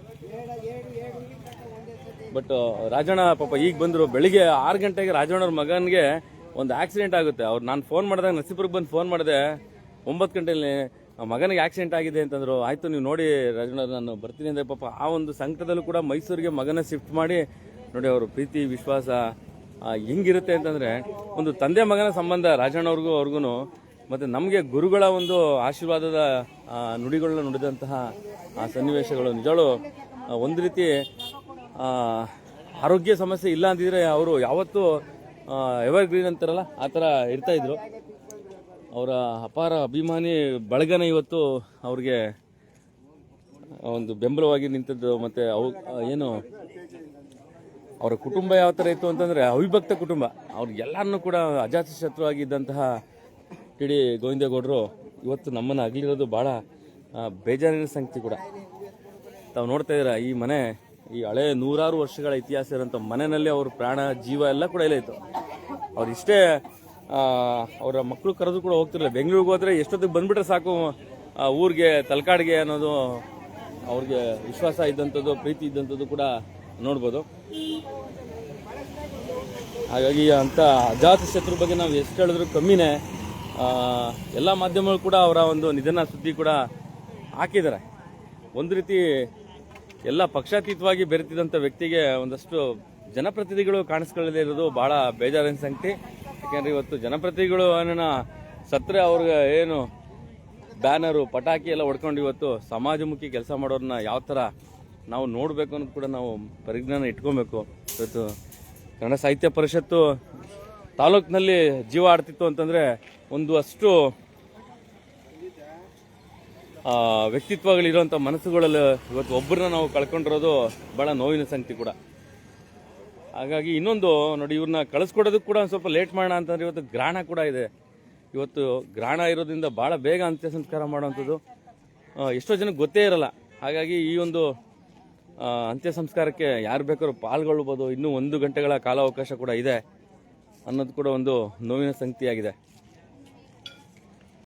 ಬಟ್ ರಾಜಣ್ಣ ಪಾಪ ಈಗ ಬಂದರು. ಬೆಳಿಗ್ಗೆ 6 ಗಂಟೆಗೆ ರಾಜಣ್ಣವ್ರ ಮಗನಿಗೆ ಒಂದು ಆಕ್ಸಿಡೆಂಟ್ ಆಗುತ್ತೆ. ನಾನು ಫೋನ್ ಮಾಡಿದಾಗ ನರಸೀಪುರಕ್ಕೆ ಬಂದು ಫೋನ್ ಮಾಡಿದೆ 9 ಗಂಟೆಯಲ್ಲಿ, ಮಗನಿಗೆ ಆಕ್ಸಿಡೆಂಟ್ ಆಗಿದೆ ಅಂತಂದ್ರು. ಆಯಿತು ನೀವು ನೋಡಿ ರಾಜಣ್ಣ, ನಾನು ಬರ್ತೀನಿ ಅಂದರೆ ಪಾಪ ಆ ಒಂದು ಸಂಕಟದಲ್ಲೂ ಕೂಡ ಮೈಸೂರಿಗೆ ಮಗನ ಶಿಫ್ಟ್ ಮಾಡಿ ನೋಡಿ. ಅವರು ಪ್ರೀತಿ ವಿಶ್ವಾಸ ಹೆಂಗಿರುತ್ತೆ ಅಂತಂದರೆ, ಒಂದು ತಂದೆ ಮಗನ ಸಂಬಂಧ ರಾಜಣ್ಣವ್ರಿಗೂ ಮತ್ತು ನಮಗೆ ಗುರುಗಳ ಒಂದು ಆಶೀರ್ವಾದದ ನುಡಿಗಳನ್ನ ನುಡಿದಂತಹ ಸನ್ನಿವೇಶಗಳು ನಿಜಗಳು ಒಂದು ರೀತಿ ಆರೋಗ್ಯ ಸಮಸ್ಯೆ ಇಲ್ಲ ಅಂತಿದ್ರೆ ಅವರು ಯಾವತ್ತೂ ಎವರ್ ಗ್ರೀನ್ ಅಂತಾರಲ್ಲ ಆ ಥರ ಇರ್ತಾಯಿದ್ರು. ಅವರ ಅಪಾರ ಅಭಿಮಾನಿ ಬಳಗನ ಇವತ್ತು ಅವ್ರಿಗೆ ಒಂದು ಬೆಂಬಲವಾಗಿ ನಿಂತದ್ದು. ಮತ್ತು ಏನು ಅವರ ಕುಟುಂಬ ಯಾವ ಥರ ಇತ್ತು ಅಂತಂದರೆ ಅವಿಭಕ್ತ ಕುಟುಂಬ. ಅವ್ರಿಗೆಲ್ಲರನ್ನೂ ಕೂಡ ಅಜಾತ ಶತ್ರುವಾಗಿದ್ದಂತಹ TD ಗೋವಿಂದೇಗೌಡರು ಇವತ್ತು ನಮ್ಮನ್ನು ಅಗಲಿರೋದು ಭಾಳ ಬೇಜಾರಿನ ಸಂಗತಿ ಕೂಡ. ತಾವು ನೋಡ್ತಾ ಇದ್ದೀರಾ, ಈ ಮನೆ ಈ ಹಳೆ ನೂರಾರು ವರ್ಷಗಳ ಇತಿಹಾಸ ಇರೋಂಥ ಮನೆಯಲ್ಲಿ ಅವ್ರ ಪ್ರಾಣ ಜೀವ ಎಲ್ಲ ಕೂಡ ಇಲ್ಲೇ ಇತ್ತು. ಅವ್ರು ಇಷ್ಟೇ ಅವರ ಮಕ್ಕಳು ಕರೆದು ಕೂಡ ಹೋಗ್ತಿರಲಿಲ್ಲ. ಬೆಂಗಳೂರಿಗೆ ಹೋದ್ರೆ ಎಷ್ಟೊತ್ತಿಗೆ ಬಂದ್ಬಿಟ್ರೆ ಸಾಕು ಊರಿಗೆ ತಲಕಾಡಿಗೆ ಅನ್ನೋದು ಅವ್ರಿಗೆ ವಿಶ್ವಾಸ ಇದ್ದಂಥದ್ದು, ಪ್ರೀತಿ ಇದ್ದಂಥದ್ದು ಕೂಡ ನೋಡ್ಬೋದು. ಹಾಗಾಗಿ ಅಂಥ ಅಜಾತ ಶತ್ರು ಬಗ್ಗೆ ನಾವು ಎಷ್ಟು ಹೇಳಿದ್ರು ಕಮ್ಮಿನೇ. ಎಲ್ಲ ಮಾಧ್ಯಮಗಳು ಕೂಡ ಅವರ ಒಂದು ನಿಧನ ಸುದ್ದಿ ಕೂಡ ಹಾಕಿದ್ದಾರೆ. ಒಂದು ರೀತಿ ಎಲ್ಲ ಪಕ್ಷಾತೀತವಾಗಿ ಬೆರೆತಿದ್ದಂಥ ವ್ಯಕ್ತಿಗೆ ಒಂದಷ್ಟು ಜನಪ್ರತಿನಿಧಿಗಳು ಕಾಣಿಸ್ಕೊಳ್ಳದೇ ಇರೋದು ಬಹಳ ಬೇಜಾರಿನ ಸಂಗತಿ. ಯಾಕೆಂದರೆ ಇವತ್ತು ಜನಪ್ರತಿನಿಧಿಗಳು ಏನನ್ನ ಸತ್ರೆ ಅವ್ರಿಗೆ ಏನು ಬ್ಯಾನರು ಪಟಾಕಿ ಎಲ್ಲ ಹೊಡ್ಕೊಂಡು ಇವತ್ತು ಸಮಾಜಮುಖಿ ಕೆಲಸ ಮಾಡೋರನ್ನ ಯಾವ ಥರ ನಾವು ನೋಡಬೇಕು ಅನ್ನೋದು ಕೂಡ ನಾವು ಪರಿಜ್ಞಾನ ಇಟ್ಕೊಬೇಕು. ಇವತ್ತು ಕನ್ನಡ ಸಾಹಿತ್ಯ ಪರಿಷತ್ತು ತಾಲೂಕಿನಲ್ಲಿ ಜೀವ ಆಡ್ತಿತ್ತು ಅಂತಂದರೆ ಒಂದು ಅಷ್ಟು ವ್ಯಕ್ತಿತ್ವಗಳಿರುವಂಥ ಮನಸ್ಸುಗಳಲ್ಲಿ ಇವತ್ತು ಒಬ್ಬರನ್ನ ನಾವು ಕಳ್ಕೊಂಡಿರೋದು ಭಾಳ ನೋವಿನ ಸಂಗತಿ ಕೂಡ. ಹಾಗಾಗಿ ಇನ್ನೊಂದು ನೋಡಿ, ಇವ್ರನ್ನ ಕಳಿಸ್ಕೊಡೋದಕ್ಕೆ ಕೂಡ ಒಂದು ಸ್ವಲ್ಪ ಲೇಟ್ ಮಾಡೋಣ ಅಂತಂದರೆ ಇವತ್ತು ಗ್ರಹಣ ಕೂಡ ಇದೆ. ಇವತ್ತು ಗ್ರಹಣ ಇರೋದ್ರಿಂದ ಭಾಳ ಬೇಗ ಅಂತ್ಯ ಸಂಸ್ಕಾರ ಮಾಡುವಂಥದ್ದು ಎಷ್ಟೋ ಜನಕ್ಕೆ ಗೊತ್ತೇ ಇರಲ್ಲ. ಹಾಗಾಗಿ ಈ ಒಂದು ಅಂತ್ಯ ಸಂಸ್ಕಾರಕ್ಕೆ ಯಾರು ಬೇಕಾದ್ರೂ ಪಾಲ್ಗೊಳ್ಬೋದು. ಇನ್ನೂ 1 ಗಂಟೆಗಳ ಕಾಲಾವಕಾಶ ಕೂಡ ಇದೆ ಅನ್ನೋದು ಕೂಡ ಒಂದು ನೋವಿನ ಸಂಗತಿಯಾಗಿದೆ.